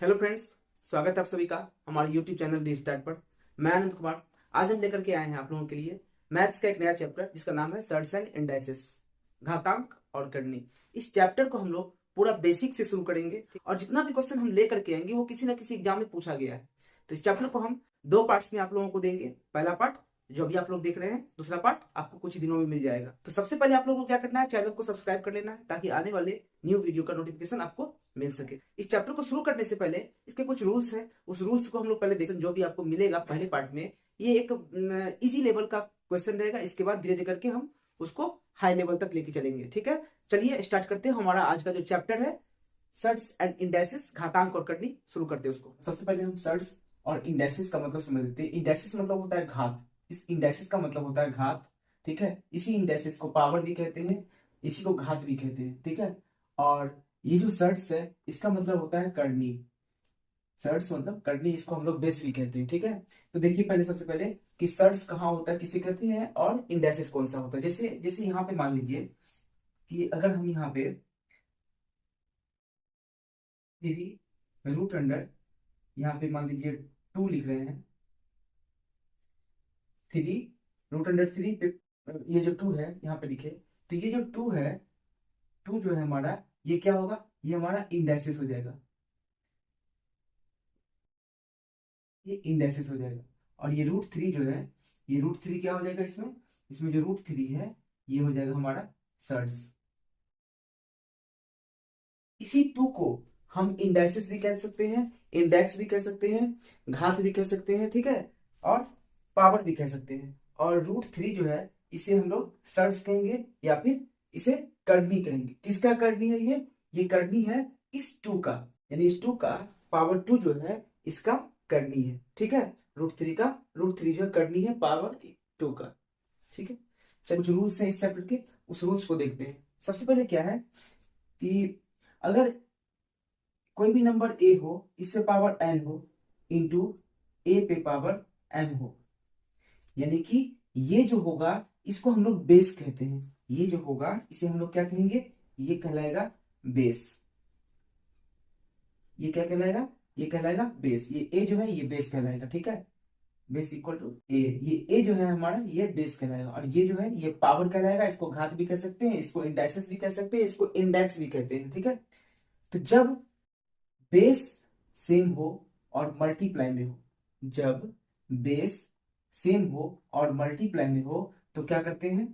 Hello friends, स्वागत है आप सभी का हमारे यूट्यूब चैनल डी स्टार्ट पर। मैं आनंद कुमार। आज हम लेकर के आए हैं आप लोगों के लिए मैथ्स का एक नया चैप्टर जिसका नाम है सर्ट्स एंड इंडाइसेस, घातांक और करनी। इस चैप्टर को हम लोग पूरा बेसिक से शुरू करेंगे और जितना भी क्वेश्चन हम लेकर के आएंगे वो किसी ना किसी एग्जाम में पूछा गया है। तो इस चैप्टर को हम दो पार्ट्स में आप लोगों को देंगे। पहला पार्ट जो अभी आप लोग देख रहे हैं, दूसरा पार्ट आपको कुछ दिनों में मिल जाएगा। तो सबसे पहले आप लोगों को क्या करना है, चैनल को सब्सक्राइब कर लेना है ताकि आने वाले न्यू वीडियो का नोटिफिकेशन आपको मिल सके। इस चैप्टर को शुरू करने से पहले इसके कुछ रूल्स हैं, उस रूल्स को हम लोग पहले देखें। जो भी आपको मिलेगा पहले पार्ट में, ये एक इजी लेवल का क्वेश्चन रहेगा। इसके बाद धीरे धीरे करके हम उसको हाई लेवल तक लेके चलेंगे। ठीक है, चलिए स्टार्ट करते हैं। हमारा आज का जो चैप्टर है सर्ट्स एंड इंडेक्सेस, घातांक और करनी, शुरू करते हैं उसको। सबसे पहले हम सर्ट्स और इंडेक्सेस का मतलब समझ लेते हैं। इंडेक्सेस मतलब होता है घात, इस इंडेक्सेस का मतलब होता है घात। ठीक है, इसी इंडेक्सेस को पावर भी कहते हैं, इसी को घात भी कहते हैं। ठीक है, और ये जो सर्ट्स है इसका मतलब होता है करनी। सर्ट्स मतलब करनी, इसको हम लोग बेस भी कहते हैं। ठीक है, तो देखिए पहले सबसे पहले कि सर्ट्स कहाँ होता है, किसे कहते हैं, और इंडेक्सेस कौन सा होता है। जैसे जैसे यहाँ पे मान लीजिए कि अगर हम यहाँ पे 3 रूट अंडर, यहाँ पे मान लीजिए 2 लिख रहे हैं। 3 रूट अंडर 3 पे ये जो 2 है यहाँ पे लिखे, तो ये जो 2 है, 2 जो है हमारा, ये क्या होगा, ये हमारा इंडेक्सेस हो जाएगा। ये इंडेक्सेस हो जाएगा। और ये √3 जो है, ये √3 क्या हो जाएगा, इसमें इसमें जो √3 है ये हो जाएगा हमारा सर्ट्स। इसी 2 को हम इंडेक्सेस भी कह सकते हैं, इंडेक्स भी कह सकते हैं, घात भी कह सकते हैं। ठीक है, और पावर भी कह सकते हैं। और √3 जो है इसे हम लोग सर्ट्स कहेंगे या फिर इसे करनी कहेंगे। किसका करनी है ये करनी है इस 2 का, यानी इस 2 का पावर 2 जो है इसका करनी है। ठीक है, √3 का, √3 जो है करनी है पावर 2 का। ठीक है, चलिए कुछ रूल्स हैं इस चैप्टर के, उस रूल्स को देखते हैं। सबसे पहले क्या है कि अगर कोई भी नंबर ए हो, इस पे पावर n हो, इंटू ए पे पावर m हो, यानी कि ये जो होगा इसको हम लोग बेस कहते हैं। ये जो होगा इसे हम लोग क्या कहेंगे, ये कहलाएगा बेस। ये क्या कहलाएगा, ये कहलाएगा बेस। ये ए जो है ये बेस कहलाएगा। ठीक है, बेस इक्वल टू ए, ये ए जो है हमारा ये बेस कहलाएगा। और ये जो है ये पावर कहलाएगा। इसको घात भी कह सकते हैं, इसको इंडाइसेस भी कह सकते हैं, इसको इंडेक्स भी कहते हैं। ठीक है, तो जब बेस सेम हो और मल्टीप्लाई में हो, जब बेस सेम हो और मल्टीप्लाई में हो तो क्या करते हैं,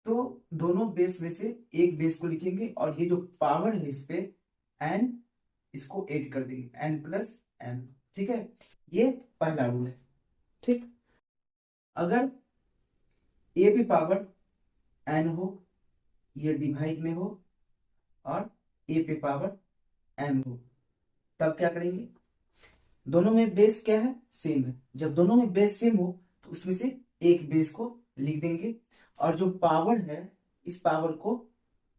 तो दोनों बेस में से एक बेस को लिखेंगे और ये जो पावर है इस पे एन, इसको ऐड कर देंगे, n+m। ठीक है, ये पहला रूल है। ठीक, अगर ए पे पावर n हो, ये डिवाइड में हो, और ए पे पावर m हो, तब क्या करेंगे, दोनों में बेस क्या है, सेम है। जब दोनों में बेस सेम हो तो उसमें से एक बेस को लिख देंगे, और जो पावर है इस पावर को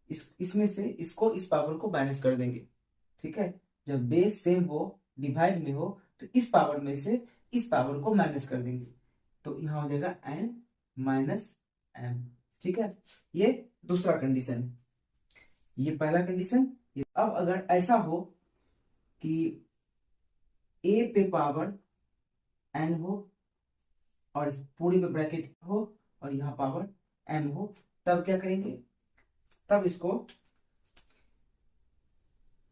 इसमें से इसको इस पावर को माइनस कर देंगे। ठीक है, जब बेस सेम हो, डिवाइड में हो, तो इस पावर में से इस पावर को माइनस कर देंगे, तो यहां हो जाएगा n-m। ठीक है, ये दूसरा कंडीशन है, ये पहला कंडीशन। अब अगर ऐसा हो कि ए पे पावर n हो और इस पूरी में ब्रैकेट हो और यहाँ पावर m हो, तब क्या करेंगे, तब इसको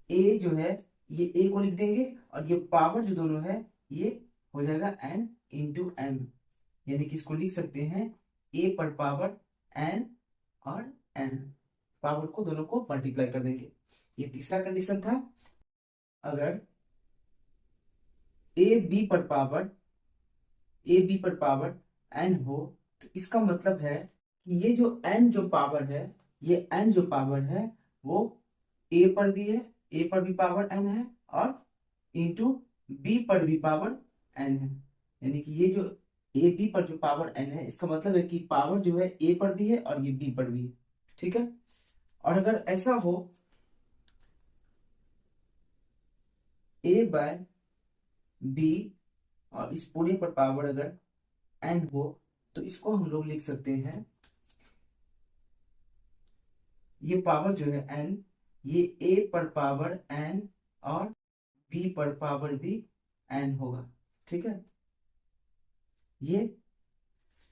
a जो है ये a को लिख देंगे और ये पावर जो दोनों है ये हो जाएगा n×m, यानी कि इसको लिख सकते हैं a पर पावर n और n, पावर को दोनों को मल्टीप्लाई कर देंगे। ये तीसरा कंडीशन था। अगर ए बी पर पावर n हो तो इसका मतलब है कि ये जो n जो पावर है, ये n जो पावर है वो a पर भी है, a पर भी पावर n है, और इंटू b पर भी पावर n है। यानी कि ये जो ए बी पर जो पावर n है इसका मतलब है कि पावर जो है a पर भी है और ये b पर भी है। ठीक है, और अगर ऐसा हो a/b और इस पूरे पर पावर अगर n हो तो इसको हम लोग लिख सकते हैं, ये पावर जो है n, ये a पर पावर n और बी पर पावर भी एन होगा। ठीक है, ये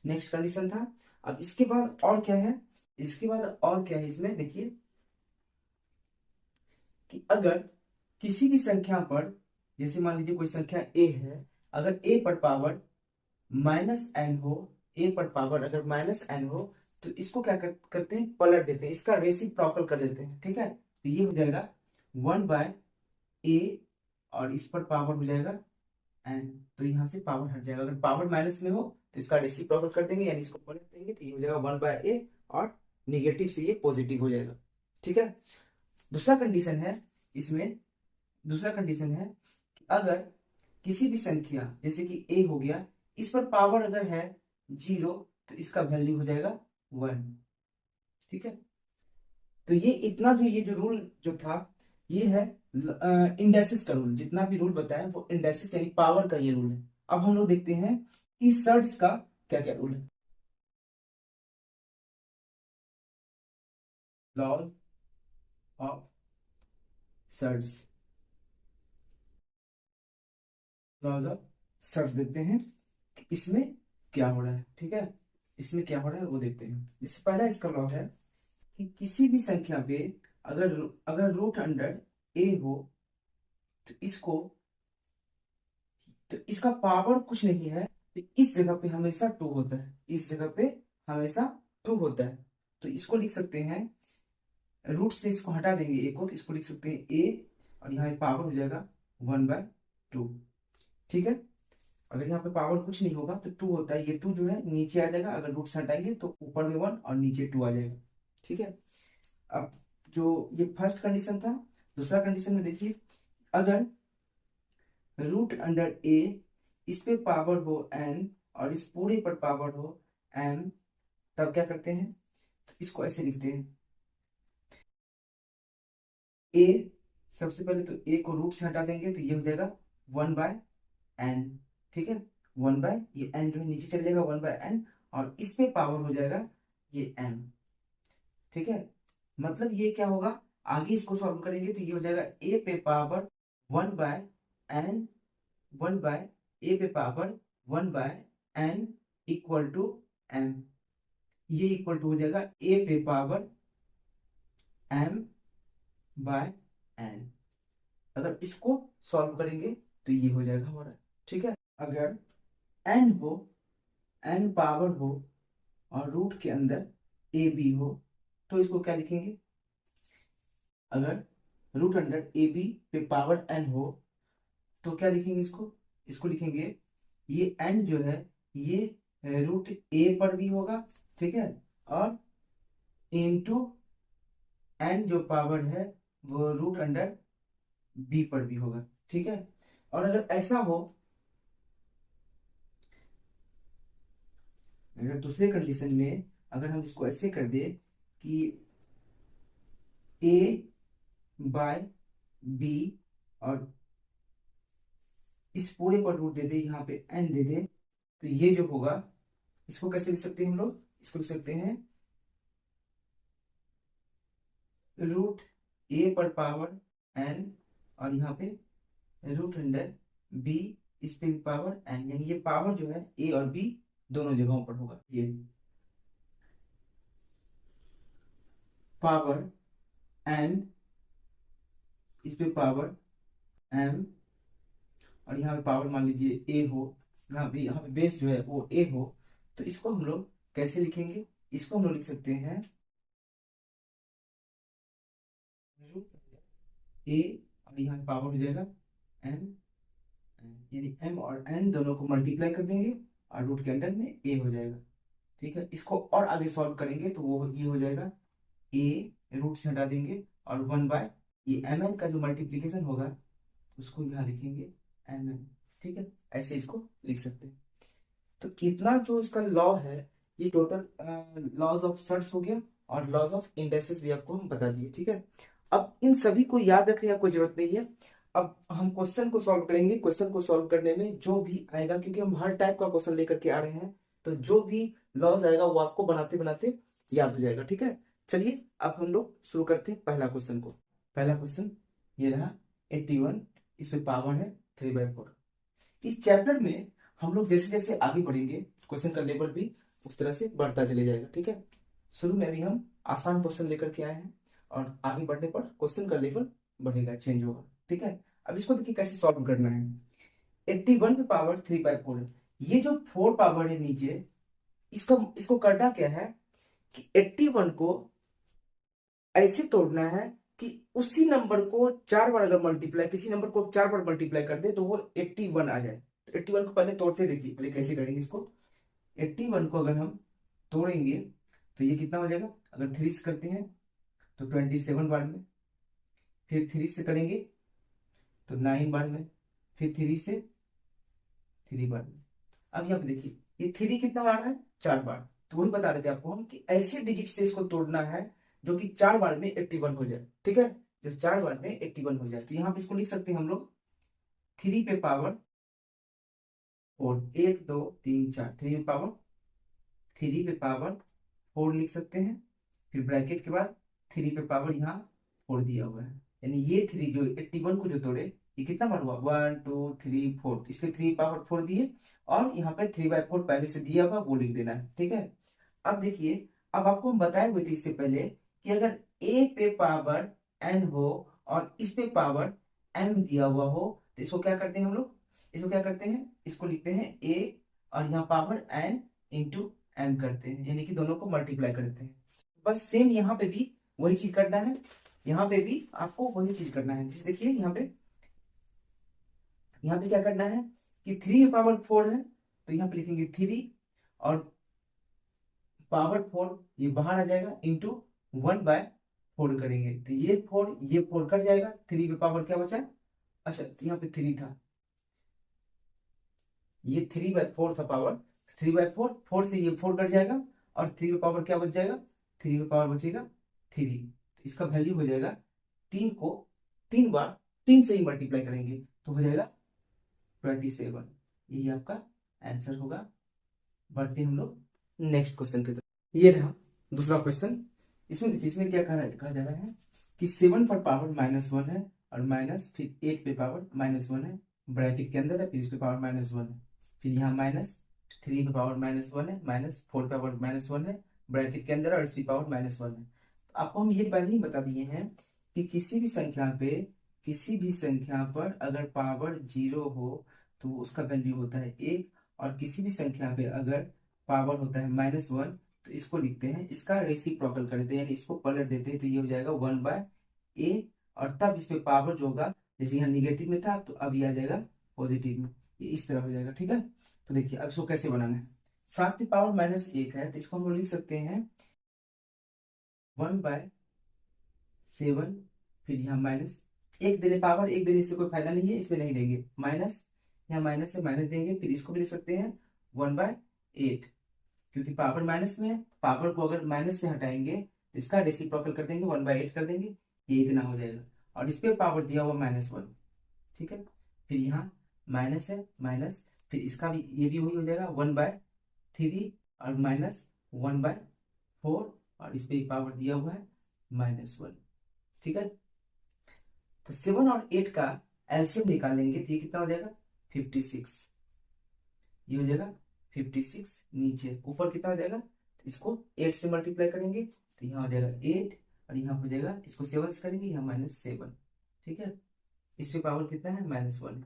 नेक्स्ट कंडीशन था। अब इसके बाद और क्या है, इसके बाद और क्या है इसमें देखिए कि अगर किसी भी संख्या पर, जैसे मान लीजिए कोई संख्या ए है, अगर ए पर पावर माइनस एन हो, ए पर पावर अगर माइनस एन हो, तो इसको क्या करते हैं, पलट देते हैं, इसका रेसिप्रोकल कर देते हैं। ठीक है, तो ये हो जाएगा 1/a और इस पर पावर हो जाएगा एन, तो यहाँ से पावर हट जाएगा। अगर पावर माइनस में हो तो इसका रेसिप्रोकल कर देंगे, यानी इसको पलट देंगे, तो ये हो जाएगा 1/a और निगेटिव से ये पॉजिटिव हो जाएगा। ठीक है, दूसरा कंडीशन है इसमें, दूसरा कंडीशन है कि अगर किसी भी संख्या जैसे कि ए हो गया, इस पर पावर अगर है 0 तो इसका वैल्यू हो जाएगा 1। ठीक है, तो ये इतना जो ये जो रूल जो था ये है इंडेक्सेस का रूल, जितना भी रूल बताया वो इंडेक्सेस यानी पावर का ये रूल है। अब हम लोग देखते हैं कि सर्ड्स का क्या क्या रूल है। Laws of surds, laws of surds देखते हैं कि इसमें क्या हो रहा है। ठीक है, इसमें क्या हो रहा है वो देखते हैं। इससे पहला इसका लॉ है कि किसी भी संख्या पे अगर अगर रूट अंडर ए हो तो इसको, तो इसका पावर कुछ नहीं है, तो इस जगह पे हमेशा 2 होता है, इस जगह पे हमेशा 2 होता है। तो इसको लिख सकते हैं, रूट से इसको हटा देंगे ए को, तो इसको लिख सकते हैं ए और यहाँ पे पावर हो जाएगा 1/2। ठीक है, अगर यहाँ पे पावर कुछ नहीं होगा तो 2 होता है, ये 2 जो है नीचे आ जाएगा, अगर रूट से हटाएंगे तो ऊपर में 1 और नीचे 2 आ जाएगा। ठीक है, अब जो ये फर्स्ट कंडीशन था, दूसरा कंडीशन में देखिए अगर रूट अंडर ए इस पे पावर हो n और इस पूरे पर पावर हो m, तब क्या करते हैं, तो इसको ऐसे लिखते हैं a, सबसे पहले तो a को रूट से हटा देंगे तो ये हो जाएगा 1/n। ठीक है, 1 ये n जो है नीचे चले जाएगा 1/n और इस पे पावर हो जाएगा ये m। ठीक है, मतलब ये क्या होगा, आगे इसको सॉल्व करेंगे तो ये हो जाएगा a पे पावर 1/n, 1/a पे power 1/n equal to m, ये इक्वल टू हो जाएगा a पे पावर m/n। अगर इसको सॉल्व करेंगे तो ये हो जाएगा हमारा। ठीक है, अगर n हो, n पावर हो और रूट के अंदर a b हो तो इसको क्या लिखेंगे, अगर रूट अंडर ए बी पे पावर n हो तो क्या लिखेंगे इसको, इसको लिखेंगे ये n जो है ये रूट a पर भी होगा। ठीक है, और इनटू n जो पावर है वो रूट अंडर b पर भी होगा। ठीक है, और अगर ऐसा हो, अगर दूसरे कंडीशन में अगर हम इसको ऐसे कर दे कि a/b और इस पूरे पर रूट दे दे, यहाँ पे n दे दे, तो ये जो होगा इसको कैसे लिख सकते हैं हम लोग, इसको लिख सकते हैं रूट a पर पावर n और यहाँ पे रूट अंडर b इस पे पावर n, यानी ये पावर जो है a और b दोनों जगहों पर होगा। ये पावर n इस पे पावर m और यहाँ पे पावर मान लीजिए a हो, यहाँ पे बेस जो है वो a हो, तो इसको हम लोग कैसे लिखेंगे, इसको हम लोग लिख सकते हैं a और यहाँ पे पावर हो जाएगा m, यानी m और n दोनों को मल्टीप्लाई कर देंगे और रूट के अंदर में a हो जाएगा। ठीक है, इसको और आगे सॉल्व करेंगे तो वो ये हो जाएगा a, रूट से हटा देंगे और 1 ये mn का जो मल्टीप्लीकेशन होगा उसको यहाँ लिखेंगे mn। ठीक है, ऐसे इसको लिख सकते हैं। तो कितना जो इसका लॉ है, ये टोटल लॉज ऑफ सर्ट्स हो गया और लॉज ऑफ इंडेक्सेस भी आपको हम बता दिए। ठीक है, अब इन सभी को याद रखने की कोई जरूरत नहीं है। अब हम क्वेश्चन को सॉल्व करेंगे, क्वेश्चन को सॉल्व करने में जो भी आएगा, क्योंकि हम हर टाइप का क्वेश्चन लेकर के आ रहे हैं, तो जो भी लॉज आएगा वो आपको बनाते बनाते याद हो जाएगा। ठीक है, चलिए अब हम लोग शुरू करते हैं पहला क्वेश्चन को। पहला क्वेश्चन ये रहा 81 इसमें पावर है 3/4। इस चैप्टर में हम लोग जैसे जैसे आगे बढ़ेंगे क्वेश्चन का लेवल भी उस तरह से बढ़ता चले जाएगा। ठीक है, शुरू में अभी हम आसान क्वेश्चन लेकर के आए हैं और आगे बढ़ने पर क्वेश्चन का लेवल बढ़ेगा, चेंज होगा। ठीक है, अब इसको देखिए कैसे सॉल्व करना है। 81 पे पावर 3/4 है। ये जो 4 पावर है नीचे, इसको करना क्या है कि 81 को ऐसे तोड़ना है कि उसी नंबर को 4 बार अगर मल्टीप्लाई, किसी नंबर को 4 बार मल्टीप्लाई कर दे तो वो 81 आ जाए। तो 81 को पहले तोड़ते देखिए, पहले कैसे करेंगे इसको। 81 को अगर हम तोड़ेंगे तो ये कितना हो जाएगा, अगर 3 से करते हैं तो 27 बार में, फिर 3 से करेंगे तो 9 बार में, फिर 3 से 3 बार में। अब यहाँ पे देखिए ये 3 कितना बार है, 4 बार। तो वही बता रहे थे आपको हम कि ऐसे डिजिट से इसको तोड़ना है जो कि 4 बार में 81 हो जाए। ठीक है, जो 4 बार में 81 हो जाए। तो यहाँ पे इसको लिख सकते हैं हम लोग 3 पे पावर 4, 1 2 3 4, 3 पे पावर 3 पे पावर 4 लिख सकते हैं। फिर ब्रैकेट के बाद 3 पे पावर यहाँ 4 दिया हुआ है, यानी ये 3 जो 81 को जो तोड़े ये कितना बार हुआ, 1 2 3 4, इसलिए 3 पावर 4 दिए और यहाँ पे 3/4 पहले से दिया हुआ वो लिख देना है। ठीक है, अब देखिए, अब आपको हम बताए हुए थे इससे पहले कि अगर a पे पावर n हो और इस पे पावर m दिया हुआ हो तो इसको क्या करते हैं हम लोग, इसको क्या करते हैं, इसको लिखते हैं a और यहाँ पावर n इंटू m करते हैं, यानी कि दोनों को मल्टीप्लाई करते हैं। बस सेम यहाँ पे भी वही चीज करना है, यहाँ पे भी आपको वही चीज करना है। जैसे देखिए यहाँ पे क्या करना है कि 3 पावर 4 है तो यहाँ पे लिखेंगे 3 और पावर 4 ये बाहर आ जाएगा इंटू 1/4 करेंगे तो ये 4 कट जाएगा, 3 पे पावर क्या बचा, अच्छा यहाँ पे 3 था, ये 3/4 था पावर, 3/4, 4 से ये 4 कट जाएगा और 3 पे पावर क्या बच जाएगा, 3 पे पावर बचेगा 3। तो इसका वैल्यू हो जाएगा 3 को 3 बार 3 से ही मल्टीप्लाई करेंगे तो हो जाएगा 27। यही आपका आंसर होगा। बढ़ते हम लोग नेक्स्ट क्वेश्चन की तरफ। ये रहा दूसरा क्वेश्चन। इसमें देखिए, इसमें क्या कहा जा रहा है कि 7 पर पावर -1 है और माइनस, फिर 8 पे पावर -1 है, ब्रैकेट के अंदर है, फिर इस पे पावर -1 है, फिर यहाँ -3 पे पावर -1 है, -4 पे पावर -1 है, ब्रैकेट के अंदर और इस पे पावर -1 है। तो आपको हम ये पहले ही बता दिए हैं कि किसी भी संख्या पर अगर पावर 0 हो तो उसका वैल्यू होता है 1, और किसी भी संख्या पे अगर पावर होता है -1 तो इसको लिखते हैं, इसका रेसिप्रोकल कर देते हैं, यानी इसको पलट देते हैं तो ये हो जाएगा 1/a, और तब इस पे पावर जो होगा, जैसे यहाँ निगेटिव में था तो अब ये आ जाएगा पॉजिटिव में, ये इस तरह हो जाएगा। ठीक है, तो देखिए अब इसको कैसे बनाना है। 7 पे पावर -1 है तो इसको हम लोग लिख सकते हैं 1/7, फिर यहाँ माइनस, एक देने पावर, एक देने से कोई फायदा नहीं है, इसमें नहीं देंगे, माइनस, यहाँ माइनस से माइनस देंगे, फिर इसको भी लिख सकते हैं 1/8, क्योंकि पावर माइनस में है, पावर को अगर माइनस से हटाएंगे तो इसका रेसिप्रोकल कर देंगे, 1/8 कर देंगे, ये इतना हो जाएगा, और इस पे पावर दिया हुआ -1। ठीक है, फिर यहाँ माइनस है, माइनस, फिर इसका भी, ये भी वही हो जाएगा 1/3 और -1/4, और इस पे पावर दिया हुआ है -1। ठीक है, तो 7 और 8 का एलसीएम निकालेंगे तो ये कितना हो जाएगा 56, ये हो जाएगा 56, नीचे ऊपर कितना हो जाएगा, तो इसको 8 से मल्टीप्लाई करेंगे तो यहाँ हो जाएगा 8, और यहाँ हो जाएगा, इसको 7 से करेंगे, यहाँ -7। ठीक है, इस पे पावर कितना है -1,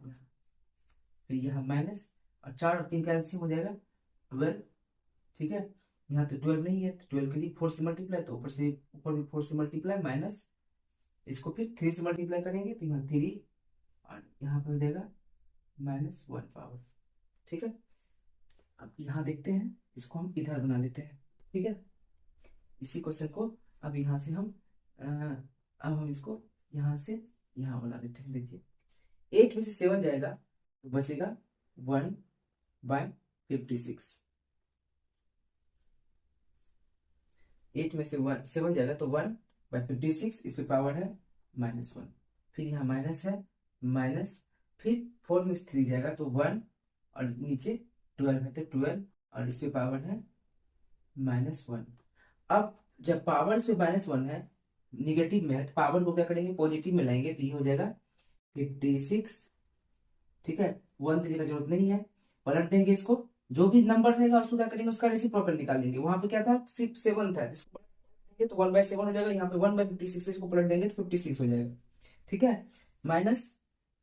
फिर यहाँ माइनस, और 4 और 3 का एलसीएम हो जाएगा 12। ठीक है, यहाँ तो 12 नहीं है तो 12 के लिए 4 से मल्टीप्लाई, तो ऊपर भी 4 से मल्टीप्लाई, माइनस, इसको फिर 3 से मल्टीप्लाई करेंगे तो यहाँ 3, और यहाँ पे हो जाएगा -1 पावर। ठीक है, अब यहाँ देखते हैं, इसको हम इधर बना लेते हैं। ठीक है, इसी क्वेश्चन को अब यहाँ से हम अब हम इसको यहाँ से यहाँ बना लेते हैं। देखिए 8 में से 7 जाएगा तो बचेगा 1/56, 8 में से 7 जाएगा तो 1/56, इस पे पावर है -1, फिर यहाँ माइनस है, माइनस, फिर 4 में से 3 जाएगा तो 1, और नीचे 12 है तो 12, और इस पे पावर है -1। अब जब पावर इस पे -1 है, निगेटिव में है, तो पावर को क्या करेंगे, पॉजिटिव में लाएंगे तो ये हो जाएगा 56, ठीक है। 1 देने का जरूरत नहीं है, पलट देंगे इसको, जो भी नंबर रहेगा उसको क्या करेंगे, उसका रेसिप्रोकल निकाल लेंगे। वहां पे क्या था, सिर्फ 7 था, इसको पलट देंगे तो 1/7 हो जाएगा। यहाँ पे 1/56 इसको पलट देंगे तो 56 हो जाएगा, ठीक है। माइनस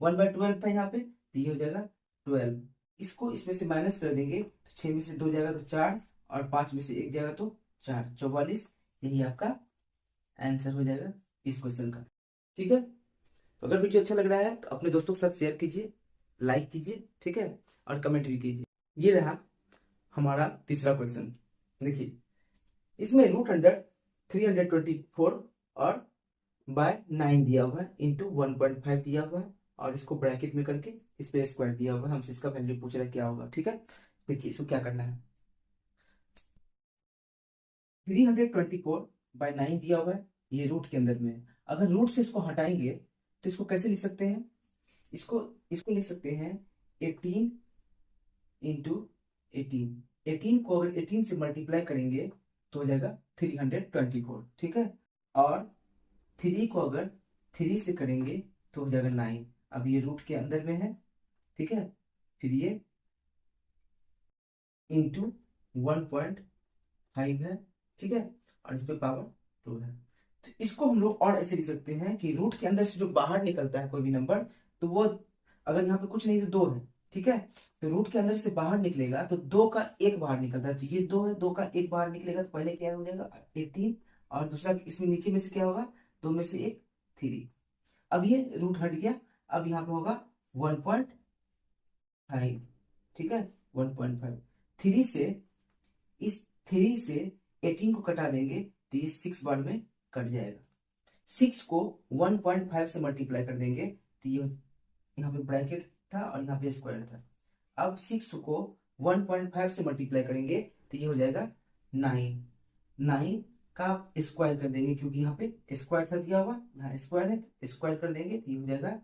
1/12 था यहाँ पे, तो ये हो जाएगा 12। इसको इसमें से माइनस कर देंगे तो 6 में से 2 जाएगा तो 4, और 5 में से 1 जाएगा तो 4, 44। यही आपका आंसर हो जाएगा इस क्वेश्चन का, ठीक है। तो अगर वीडियो अच्छा लग रहा है तो अपने दोस्तों के साथ शेयर कीजिए, लाइक कीजिए, ठीक है, और कमेंट भी कीजिए। ये रहा हमारा तीसरा क्वेश्चन। देखिए इसमें √100 324 और बाय 9 दिया हुआ है, इंटू 1.5 दिया हुआ है, और इसको ब्रैकेट में करके इस पे स्क्वायर दिया हुआ है। हमसे इसका वैल्यू पूछ रहा है क्या होगा, ठीक है। देखिए इसको क्या करना है, 324/9 दिया हुआ है, ये रूट के अंदर में है। अगर रूट से इसको हटाएंगे तो इसको कैसे लिख सकते हैं, इसको इसको लिख सकते हैं 18 इंटू 18। 18 को अगर 18 से मल्टीप्लाई करेंगे तो हो जाएगा 324, ठीक है। और 3 को अगर 3 से करेंगे तो हो जाएगा 9। अब ये रूट के अंदर में है, ठीक है। फिर ये इंटू 1.5 है, ठीक है, और इस पे पावर 2 है। तो इसको हम लोग और ऐसे लिख सकते हैं कि रूट के अंदर से जो बाहर निकलता है कोई भी नंबर, तो वो अगर यहाँ पे कुछ नहीं तो 2 है, ठीक है। तो रूट के अंदर से बाहर निकलेगा तो 2 का 1 बाहर निकलता है, तो ये 2 है, 2 का 1 बाहर निकलेगा तो पहले क्या हो जाएगा 18, और दूसरा इसमें नीचे में से क्या होगा, 2 में से 1 3। अब ये रूट हट गया, अब यहाँ पे होगा 1.5, ठीक है, 1.5। 3 से इस 3 से 18 को कटा देंगे तो ये 6 बार में कट जाएगा। 6 को 1.5 से मल्टीप्लाई कर देंगे तो ये यहाँ पे ब्रैकेट था और यहाँ पे स्क्वायर था। अब 6 को 1.5 से मल्टीप्लाई करेंगे तो ये हो जाएगा 9। 9 का स्क्वायर कर देंगे, क्योंकि यहाँ पे स्क्वायर था दिया हुआ, यहाँ स्क्वायर है तो स्क्वायर कर देंगे तो ये हो जाएगा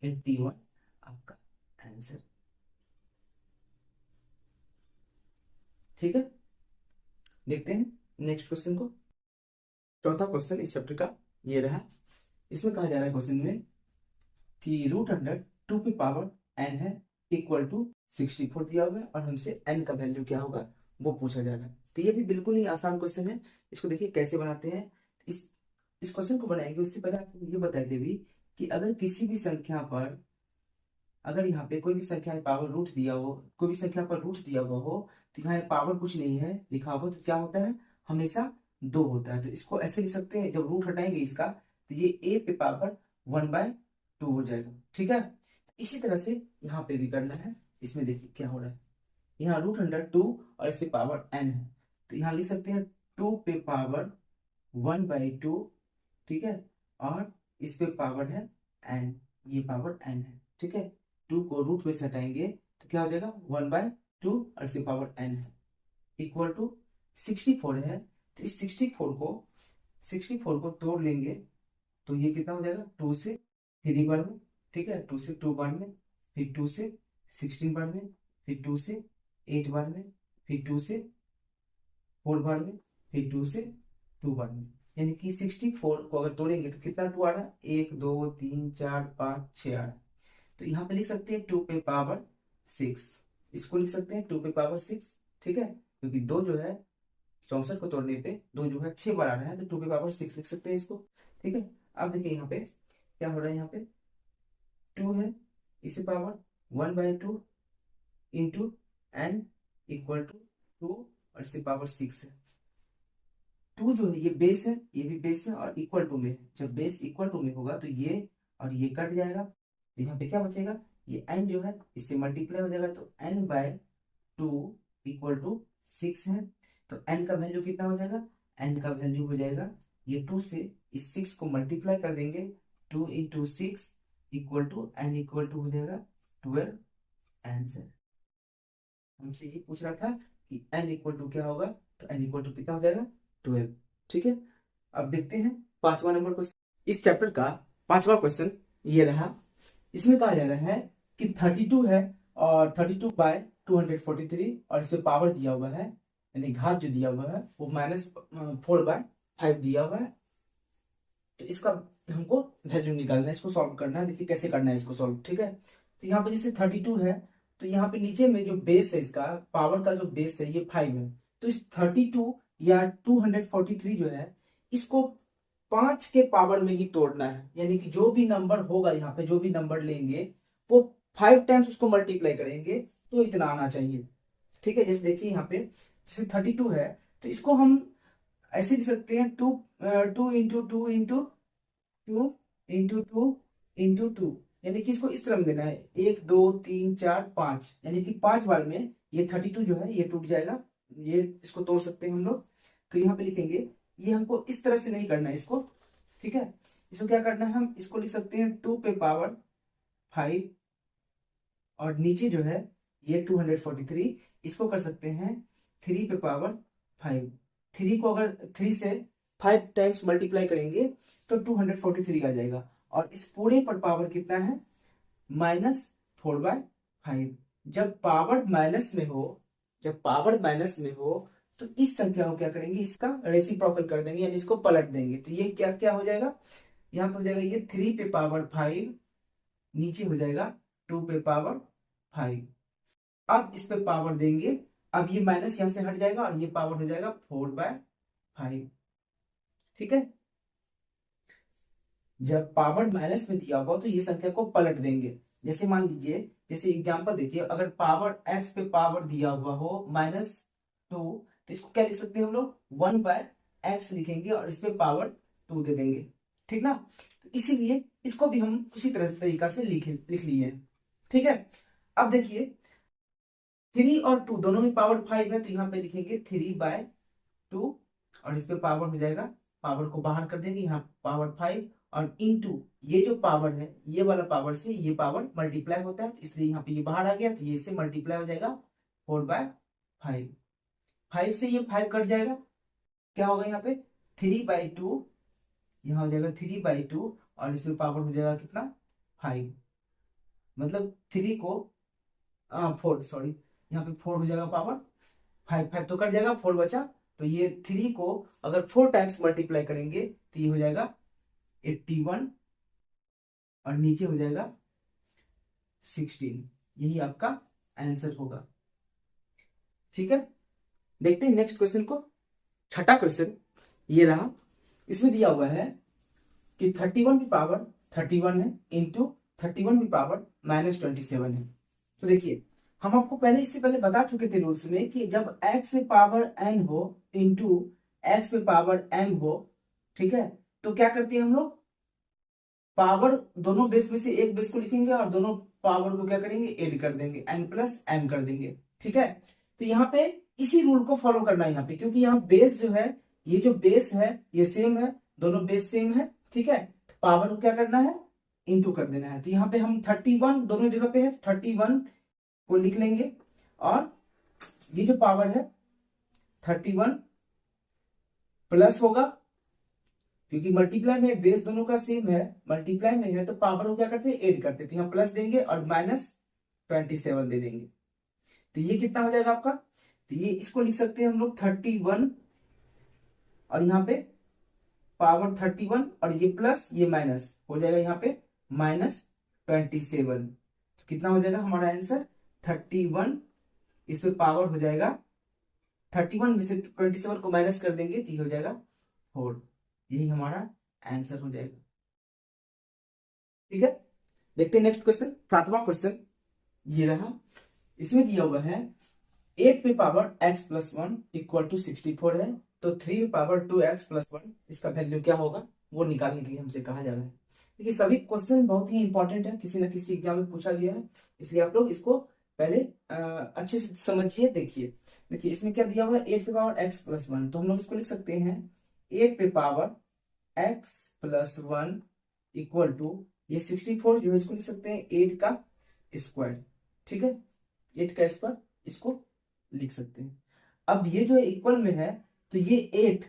81 आपका आंसर, ठीक है। देखते हैं नेक्स्ट क्वेश्चन को। चौथा क्वेश्चन इस चैप्टर का ये रहा। इसमें कहा जा रहा है क्वेश्चन में कि √100 2 पे पावर n है इक्वल टू 64 दिया हुआ है, और हमसे n का वैल्यू क्या होगा वो पूछा जा रहा है। तो ये भी बिल्कुल ही आसान क्वेश्चन है। इसको देखिए कैसे बनाते हैं। इस क्वेश्चन को बनाएंगे उससे पहले आपको ये बताते भी कि अगर किसी भी संख्या पर, अगर यहाँ पे कोई भी संख्या में पावर रूट दिया हो, कोई भी संख्या पर रूट दिया हुआ हो, तो यहाँ पावर कुछ नहीं है लिखा हुआ, तो क्या होता है, हमेशा 2 होता है। तो इसको ऐसे लिख सकते हैं, जब रूट हटाएंगे इसका तो ये a पे पावर 1/2 हो जाएगा, ठीक है। इसी तरह से यहाँ पे भी करना है। इसमें देखिए क्या हो रहा है, यहाँ √100 और इससे पावर n है, तो यहाँ लिख सकते हैं 2 पे पावर 1/2, ठीक है, और इस पे पावर है n, ये पावर n है, ठीक है। 2 को रूट में से हटाएंगे तो क्या हो जाएगा 1/2 और इससे पावर n है, इक्वल टू 64 है। तो इस 64 को तोड़ लेंगे तो ये कितना हो जाएगा, 2 से 3 बार में, ठीक है, 2 से 2 बार में, फिर 2 से 16 बार में, फिर 2 से 8 बार में, फिर 2 से 4 बार में, फिर 2 से 2 बार में। यानी कि 64 को अगर तोड़ेंगे तो कितना 2 आ रहा है, 1 2 3 4 5 6 आ रहा है। तो यहाँ पे लिख सकते हैं 2 पे पावर 6, इसको लिख सकते हैं 2 पे पावर 6, ठीक है, क्योंकि 2 जो है 64 को तोड़ने पे 2 जो है 6 बार आ रहा है, तो 2 पे पावर 6 लिख सकते हैं इसको, ठीक है। अब देखिए यहाँ पे क्या हो रहा है, यहाँ पे 2 है, इसी power 1/2 into n equal to 2 और इससे पावर 6 है। 2 जो है ये बेस है, ये भी बेस है और इक्वल टू में है। जब बेस इक्वल टू में होगा तो ये और ये कट जाएगा, तो यहाँ पे क्या बचेगा, ये n जो है इससे मल्टीप्लाई हो जाएगा, तो n/2 इक्वल टू 6 है। तो n का वैल्यू कितना हो जाएगा, n का वैल्यू हो जाएगा, ये 2 से इस 6 को मल्टीप्लाई कर देंगे, 2 into 6 equal to n equal to हो जाएगा 12 आंसर। हमसे ये पूछ रहा था कि n इक्वल टू क्या होगा, तो n इक्वल टू कितना हो जाएगा 12, ठीक है। अब देखते हैं 5वां नंबर क्वेश्चन। इस चैप्टर का 5वां क्वेश्चन ये रहा। इसमें कहा जा रहा है कि 32 है और 32/243 और इस पे पावर दिया हुआ है, यानी घात जो दिया हुआ है वो -4/5 दिया हुआ है। तो इसका हमको वैल्यू निकालना है, इसको सॉल्व करना है। देखिए कैसे करना है इसको सॉल्व, ठीक है। तो यहाँ पे जैसे 32 है, तो यहाँ पे नीचे में जो बेस है, इसका पावर का जो बेस है ये 5 है। तो इस 32 या 243 जो है, इसको 5 के पावर में ही तोड़ना है। यानी कि जो भी नंबर होगा यहाँ पे, जो भी नंबर लेंगे वो 5 टाइम्स उसको मल्टीप्लाई करेंगे तो इतना आना चाहिए, ठीक है। जैसे देखिए यहाँ पे जैसे 32 है, तो इसको हम ऐसे लिख सकते हैं 2 यानी कि इसको इस तरह में देना है 1 2 3 4 5, यानी कि 5 बार में ये 32 जो है ये टूट जाएगा। ये इसको तोड़ सकते हैं हम लोग। तो यहाँ पे लिखेंगे, ये हमको इस तरह से नहीं करना है इसको, ठीक है। इसको क्या करना है, हम इसको लिख सकते हैं 2 पे पावर 5 और नीचे जो है ये 243, इसको कर सकते हैं 3 पे पावर 5। 3 को अगर 3 से 5 टाइम्स मल्टीप्लाई करेंगे तो 243 आ जाएगा। और इस पूरे पर पावर कितना है, -4/5। जब पावर माइनस में हो, जब पावर माइनस में हो तो इस संख्या को क्या करेंगे, इसका रेसिप्रोकल कर देंगे, यानी इसको पलट देंगे। तो ये क्या क्या हो जाएगा, यहाँ पे हो जाएगा ये 3 पे पावर 5, नीचे हो जाएगा 2 पे पावर 5। अब इस पे पावर देंगे, अब ये माइनस यहां से हट जाएगा और ये पावर हो जाएगा 4/5, ठीक है। जब पावर माइनस में दिया होगा तो ये संख्या को पलट देंगे। जैसे मान लीजिए, जैसे एग्जांपल देखिए, अगर पावर x पे पावर दिया हुआ हो -2, तो इसको क्या लिख सकते हैं हम लोग, 1/x लिखेंगे और इस पे पावर 2 दे देंगे, ठीक ना। तो इसीलिए इसको भी हम उसी तरह तरीका से लिख लिए, ठीक है। अब देखिए 3 और 2 दोनों में पावर 5 है, तो यहाँ पे लिखेंगे 3/2 और इस पे पावर हो जाएगा, पावर को बाहर कर देंगे, यहाँ पावर 5 और इनटू ये जो पावर है, ये वाला पावर से ये पावर मल्टीप्लाई होता है, तो इसलिए यहाँ पे ये बाहर आ गया, तो ये से मल्टीप्लाई हो जाएगा 4/5। 5 से ये 5 कट जाएगा, क्या होगा यहाँ पे 3/2, यहाँ हो जाएगा 3/2 और इसमें पावर हो जाएगा कितना 5, मतलब 3 को 4, सॉरी यहाँ पे 4 हो जाएगा पावर 5 तो कट जाएगा, 4 बचा। तो ये 3 को अगर 4 टाइम्स मल्टीप्लाई करेंगे तो ये हो जाएगा 81 और नीचे हो जाएगा 16। यही आपका आंसर होगा, ठीक है। देखते हैं नेक्स्ट क्वेश्चन को। छठा क्वेश्चन ये रहा। इसमें दिया हुआ है कि 31 की पावर 31 है इंटू 31 की पावर -27 है। तो देखिए, हम आपको पहले इससे पहले बता चुके थे रूल्स में कि जब x पे पावर n हो इंटू x पे पावर m हो, ठीक है, तो क्या करते हैं हम लोग, पावर दोनों बेस में से एक बेस को लिखेंगे और दोनों पावर को क्या करेंगे, ऐड कर देंगे, n+m कर देंगे, ठीक है। तो यहाँ पे इसी रूल को फॉलो करना है यहाँ पे, क्योंकि यहाँ बेस जो है, ये जो बेस है ये सेम है, दोनों बेस सेम है, ठीक है। पावर को क्या करना है, इंटू कर देना है। तो यहाँ पे हम 31 दोनों जगह पे है, 31 को लिख लेंगे और ये जो पावर है 31 प्लस होगा, क्योंकि मल्टीप्लाई में बेस दोनों का सेम है, मल्टीप्लाई में है तो पावर को क्या करते हैं, ऐड करते हैं। तो यहाँ प्लस देंगे और -27 दे देंगे। तो ये कितना हो जाएगा आपका, तो ये इसको लिख सकते हैं हम लोग 31 और यहाँ पे पावर 31 और ये प्लस ये माइनस हो जाएगा, यहाँ पे -27। तो कितना हो जाएगा हमारा आंसर 31, इस पे पावर हो जाएगा 31 में से 27 को माइनस कर देंगे तो ये हो जाएगा 4। यही हमारा आंसर हो जाएगा, ठीक है। देखते हैं नेक्स्ट क्वेश्चन। सातवां क्वेश्चन ये रहा। इसमें दिया हुआ है 8 पे पावर x+1 = 64 है, तो 3 पे पावर 2x+1 इसका वैल्यू क्या होगा वो निकालने के लिए हमसे कहा जा रहा है। देखिए सभी क्वेश्चन बहुत ही इंपॉर्टेंट है, किसी न किसी एग्जाम में पूछा गया है, इसलिए आप लोग इसको पहले अच्छे से समझिए। देखिए देखिए इसमें क्या दिया हुआ है, 8 पे पावर x+1, तो हम लोग इसको लिख सकते हैं 8 पे पावर x+1 = ये 64 जो है इसको लिख सकते हैं 8 का स्क्वायर, ठीक है, 8 का स्क्वायर इसको लिख सकते हैं। अब ये जो इक्वल में है तो ये 8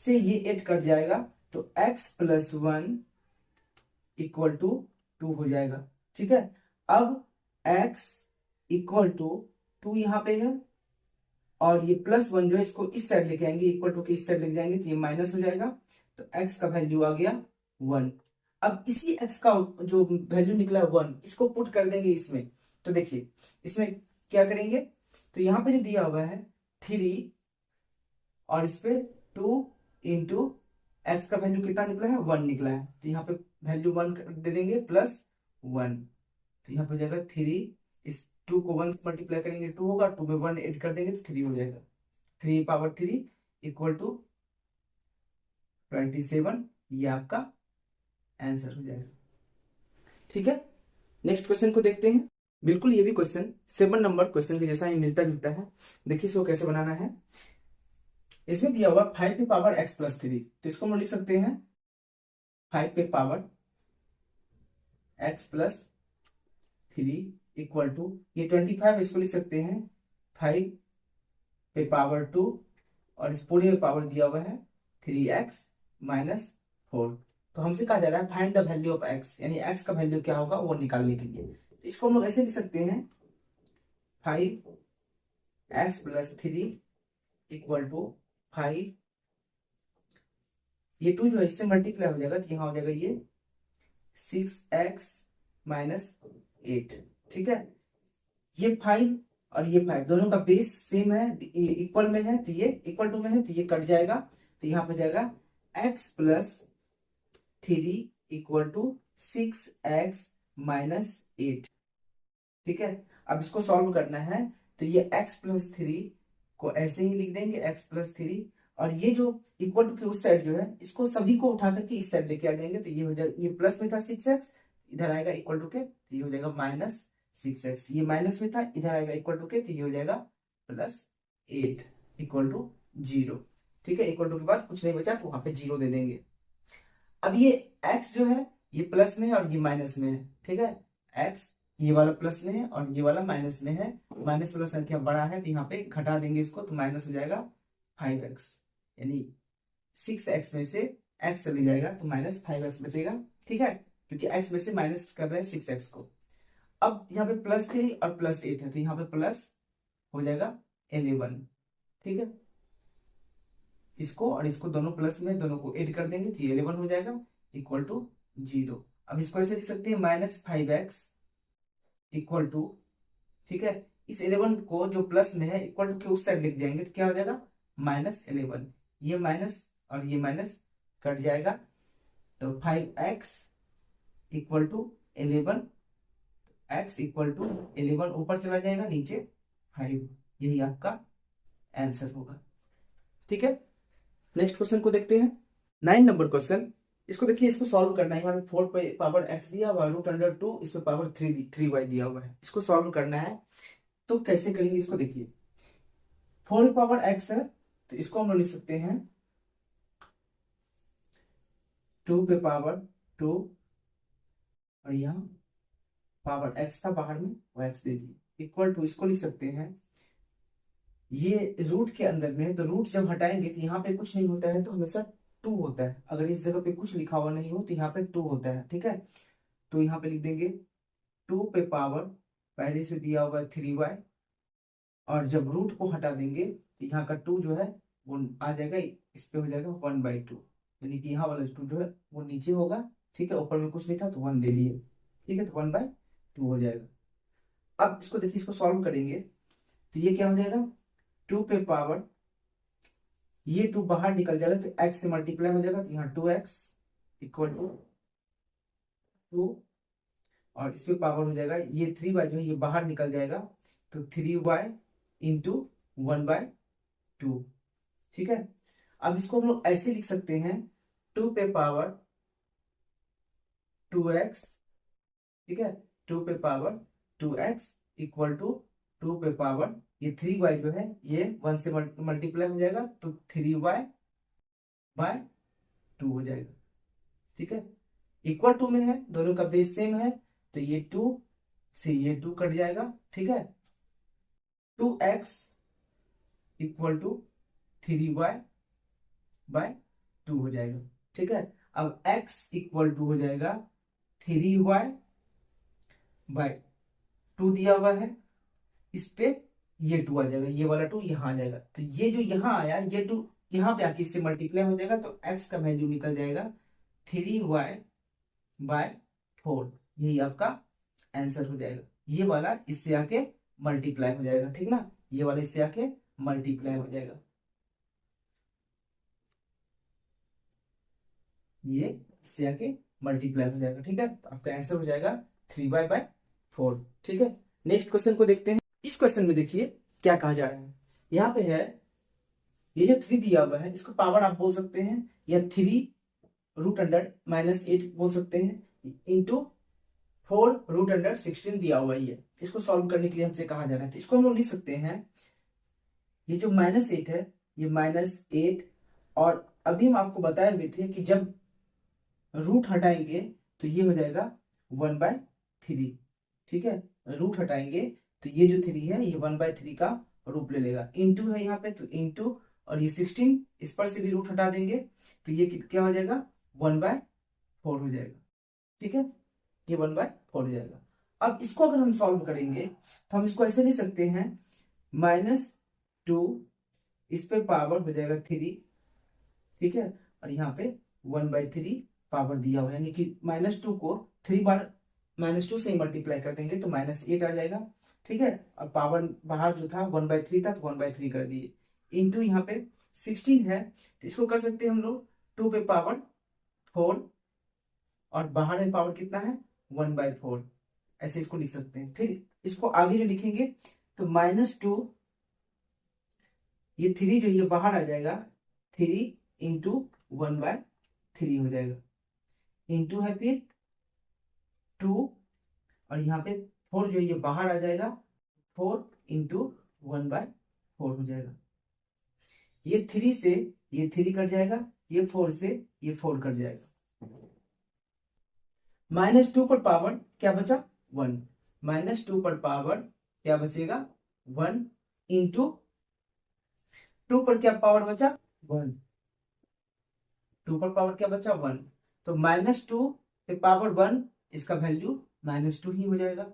से ये 8 कट जाएगा, तो x+1 = 2 हो जाएगा, ठीक है। अब x = 2 यहाँ पे है और ये +1 जो है इसको इस साइड लेके आएंगे, इक्वल टू के इस साइड लेके जाएंगे तो ये माइनस हो जाएगा, तो तो x का वैल्यू आ गया 1। अब इसी x का जो वैल्यू निकला 1, इसको पुट कर देंगे इसमें। तो देखिए इसमें क्या करेंगे, तो यहाँ पे जो दिया हुआ है 3 और इस पे 2 इंटू एक्स का वैल्यू कितना निकला है, 1 निकला है, तो यहाँ पे वैल्यू 1 दे देंगे प्लस 1। तो यहाँ पे हो जाएगा 3, इस 2 को 1 से मल्टीप्लाई करेंगे 2 होगा, 2 में 1 ऐड कर देंगे तो 3 हो जाएगा। 3 पावर 3 इक्वल टू 27, ये आपका आंसर हो जाएगा। ठीक है, नेक्स्ट क्वेश्चन को देखते हैं। बिल्कुल ये भी क्वेश्चन 7 नंबर क्वेश्चन के जैसा ही मिलता जुलता है। देखिए इसको कैसे बनाना है। इसमें दिया हुआ 5 पे पावर x प्लस 3, तो इसको हम लिख सकते हैं 5 पे power x plus 3 equal to, ये 25, इसको लिख सकते हैं 5 पे पावर 2 और इस पूरे में पावर दिया हुआ है 3x माइनस 4। तो हमसे कहा जा रहा है find the value of x, यानी x का वैल्यू क्या होगा वो निकालने के लिए। तो इसको हम लोग ऐसे लिख सकते हैं 5x प्लस 3 इक्वल टू 5, ये 2 जो है इससे मल्टीप्लाई हो जाएगा तो यहाँ हो जाएगा ये 6x माइनस 8। ठीक है, ये 5 और ये 5 दोनों का बेस सेम है, इक्वल में है, तो ये इक्वल टू में है, तो ये कट जाएगा, तो यहाँ पे जाएगा x plus 3 equal to 6x minus 8। ठीक है, अब इसको सॉल्व करना है, तो ये x प्लस 3 को ऐसे ही लिख देंगे x प्लस 3, और ये जो इक्वल टू के उस साइड जो है इसको सभी को उठा करके इस साइड लेके आ जाएंगे, तो ये हो जाएगा, ये प्लस में था 6x, इधर आएगा इक्वल टू के, तो ये हो जाएगा माइनस 6x, ये माइनस में था, इधर आएगा इक्वल टू के, तो ये हो जाएगा प्लस 8 इक्वल टू 0। ठीक है, इक्वल टू के बाद कुछ नहीं बचा तो वहां पे 0 दे देंगे। अब ये x जो है ये प्लस में है और ये माइनस में है। ठीक है, x ये वाला प्लस में है और ये वाला माइनस में है, माइनस वाला संख्या बड़ा है तो यहाँ पे घटा देंगे इसको, तो माइनस हो जाएगा 5x, यानी 6x में से x चले जाएगा तो माइनस 5x बचेगा। ठीक है, क्योंकि x में से माइनस कर रहे हैं 6x को। अब यहाँ पे प्लस 3 और प्लस 8 है, तो यहाँ पे प्लस हो जाएगा 11। ठीक है, इसको और इसको दोनों प्लस में, दोनों को ऐड कर देंगे तो ये 11 हो जाएगा इक्वल टू 0। अब इसको ऐसे लिख सकते हैं माइनस 5x इक्वल टू, ठीक है, इस 11 को जो प्लस में है इक्वल टू के उस साइड लिख जाएंगे तो क्या हो जाएगा माइनस 11, ये माइनस और ये माइनस कट जाएगा, तो 5x equal to 11, x equal to 11 ऊपर चला जाएगा, नीचे 5, यही आपका आंसर होगा। ठीक है, नेक्स्ट क्वेश्चन को देखते हैं। 9 नंबर क्वेश्चन, इसको देखिए, इसको सॉल्व करना है। यहाँ पे 4 पे पावर x दिया हुआ है, √2, इस पे पावर 3y दिया हुआ है, इसको सॉल्व करना है। तो कैसे करेंगे इसको देखिए, 4 पे पावर x है तो इसको हम लोग लिख सकते हैं 2 पे पावर 2 और यहाँ पावर x था बाहर में, वो x दे दिए इक्वल टू, इसको लिख सकते हैं, ये रूट के अंदर में है तो रूट जब हटाएंगे तो यहाँ पे कुछ नहीं होता है तो हमेशा 2 होता है। अगर इस जगह पे कुछ लिखा हुआ नहीं हो तो यहाँ पे 2 होता है। ठीक है, तो यहाँ पे लिख देंगे 2 पे पावर, पहले से दिया हुआ 3y, और जब रूट को हटा देंगे तो यहाँ का 2 जो है वो आ जाएगा, इस पे हो जाएगा 1/2, यानी कि यहाँ वाला 2 जो है वो नीचे होगा। ठीक है, ऊपर में कुछ नहीं था तो 1 दे दिए। ठीक है, तो 1/2 हो जाएगा। अब इसको देखिए, इसको सॉल्व करेंगे तो ये क्या हो जाएगा, 2 पे पावर, ये 2 बाहर निकल जाएगा तो x से मल्टीप्लाई हो जाएगा, तो यहाँ 2x इक्वल टू 2, और इस पे पावर हो जाएगा, ये 3y जो है ये बाहर निकल जाएगा तो 3y इंटू 1/2। ठीक है, अब इसको हम लोग ऐसे लिख सकते हैं 2 पे पावर 2x, ठीक है, 2 पे पावर 2x इक्वल टू 2 पे पावर, ये 3y जो है ये 1 से मल्टीप्लाई हो जाएगा तो 3y/2 हो जाएगा। ठीक है, इक्वल टू में है, दोनों का बेस सेम है, तो ये 2 से ये 2 कट जाएगा। ठीक है, 2x इक्वल टू 3y/2 हो जाएगा। ठीक है, अब x इक्वल टू हो जाएगा 3y/2 दिया हुआ है, इस पे ये 2 आ जाएगा, ये वाला 2 यहाँ आ जाएगा, तो ये जो यहाँ आया ये 2 यहाँ पे आके इससे मल्टीप्लाई हो जाएगा तो x का वैल्यू निकल जाएगा 3y/4। यही आपका आंसर हो जाएगा। ये वाला इससे आके मल्टीप्लाई हो जाएगा, ठीक ना, ये वाला इससे आके मल्टीप्लाई हो जाएगा, ये इससे आके मल्टीप्लाई हो जाएगा, ठीक है। तो आपका आंसर हो जाएगा 3y/4, ठीक है। नेक्स्ट क्वेश्चन को देखते हैं। इस क्वेश्चन में देखिए क्या कहा जा रहा है। यहाँ पे है ये जो 3 दिया हुआ है इसको पावर आप बोल सकते हैं या 3√100-8 बोल सकते हैं इंटू 4√116 दिया हुआ है। इसको सॉल्व करने के लिए हमसे कहा जा रहा है, तो इसको हम लोग लिख सकते हैं ये जो -8 है ये -8, और अभी हम आपको बताए हुए थे कि जब रूट हटाएंगे तो ये हो जाएगा 1/3, ठीक है। रूट हटाएंगे तो ये जो 3 है ये 1/3 का रूप ले लेगा। इंटू है यहाँ पे तो इंटू, और ये 16 इस पर से भी रूट हटा देंगे तो ये क्या हो जाएगा 1/4 हो जाएगा, ठीक है। ये 1/4 हो जाएगा। अब इसको अगर हम सॉल्व करेंगे तो हम इसको ऐसे लिख सकते हैं -2 इस पे पावर हो जाएगा 3, ठीक है, और यहाँ पे 1/3 पावर दिया हुआ है, यानी कि -2 को 3 बार -2 से मल्टीप्लाई कर देंगे तो -8 आ जाएगा, ठीक है। और पावर बाहर जो था 1/3 था तो 1/3 कर दिए, इंटू यहाँ पे 16 है तो इसको कर सकते हैं हम लोग 2 पे पावर 4, और बाहर में पावर कितना है 1/4, ऐसे इसको लिख सकते हैं। फिर इसको आगे जो लिखेंगे तो -2, ये 3 जो ये बाहर आ जाएगा 3 इंटू 1/3 हो जाएगा, इंटू है फिर 2, और यहाँ पे 4 जो ये बाहर आ जाएगा 4 इंटू 1/4 हो जाएगा। ये 3 से ये 3 कट जाएगा, ये 4 से ये 4 कट जाएगा। -2 पर पावर क्या बचा 1, -2 पर पावर क्या बचेगा 1, इंटू 2 पर क्या पावर बचा 1, 2 पर पावर क्या बचा 1, तो -2 पे पावर 1 इसका वैल्यू -2 ही हो जाएगा।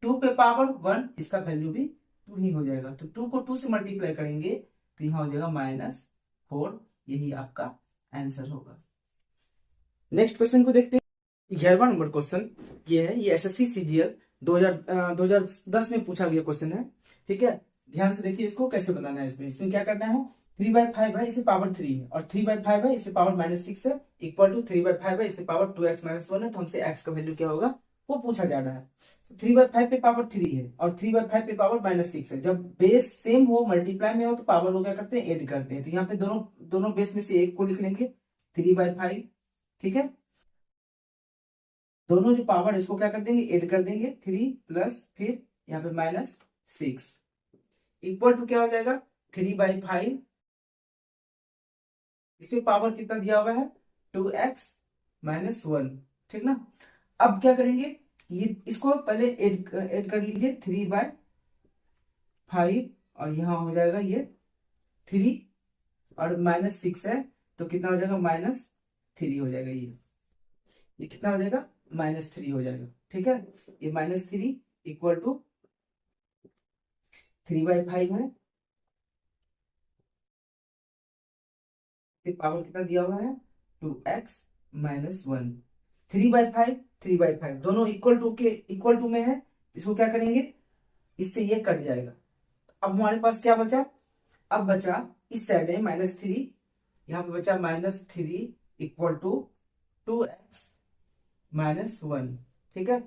2 पे पावर 1 इसका वैल्यू भी 2 ही हो जाएगा। तो 2 को 2 से मल्टीप्लाई करेंगे तो यहाँ हो जाएगा -4, यही आपका आंसर होगा। नेक्स्ट क्वेश्चन को देखते हैं। 11वां नंबर क्वेश्चन ये है, ये एसएससी सीजीएल 2010 में पूछा गया क्वेश्चन है, ठीक है। ध्यान से देखिए इसको कैसे बनाना है। इसमें क्या करना है 3/5 है, इसे पावर 3 है, और 3/5 है, इसे पावर -6 है, इक्वल टू 3/5 है, इसे पावर 2x - 1 है, तो हमसे x का वैल्यू क्या होगा वो पूछा जा रहा है। 3/5 पे पावर 3 है और 3/5 पे पावर -6 है। जब बेस सेम हो मल्टीप्लाई में हो तो पावर को क्या करते हैं ऐड करते हैं। तो यहाँ पे दोनों बेस में से एक को लिख लेंगे 3/5, ठीक है। दोनों जो पावर है इसको क्या कर देंगे ऐड कर देंगे 3 प्लस फिर यहाँ पे -6 इक्वल टू क्या हो जाएगा 3/5, इसमें पावर कितना दिया हुआ है 2x - 1, ठीक ना। अब क्या करेंगे ये इसको पहले ऐड कर लीजिए 3/5, और यहाँ हो जाएगा ये 3 और -6 है तो कितना हो जाएगा -3 हो जाएगा। ये कितना हो जाएगा -3 हो जाएगा, ठीक है। ये -3 इक्वल टू 3/5 है, पावर कितना दिया हुआ है 2x - 1, 3/5 दोनों इक्वल टू में है। इसको क्या करेंगे इससे ये कट जाएगा। अब हमारे पास क्या बचा, अब बचा इस साइड है -3, यहाँ पे बचा -3 इक्वल टू 2x - 1, ठीक है।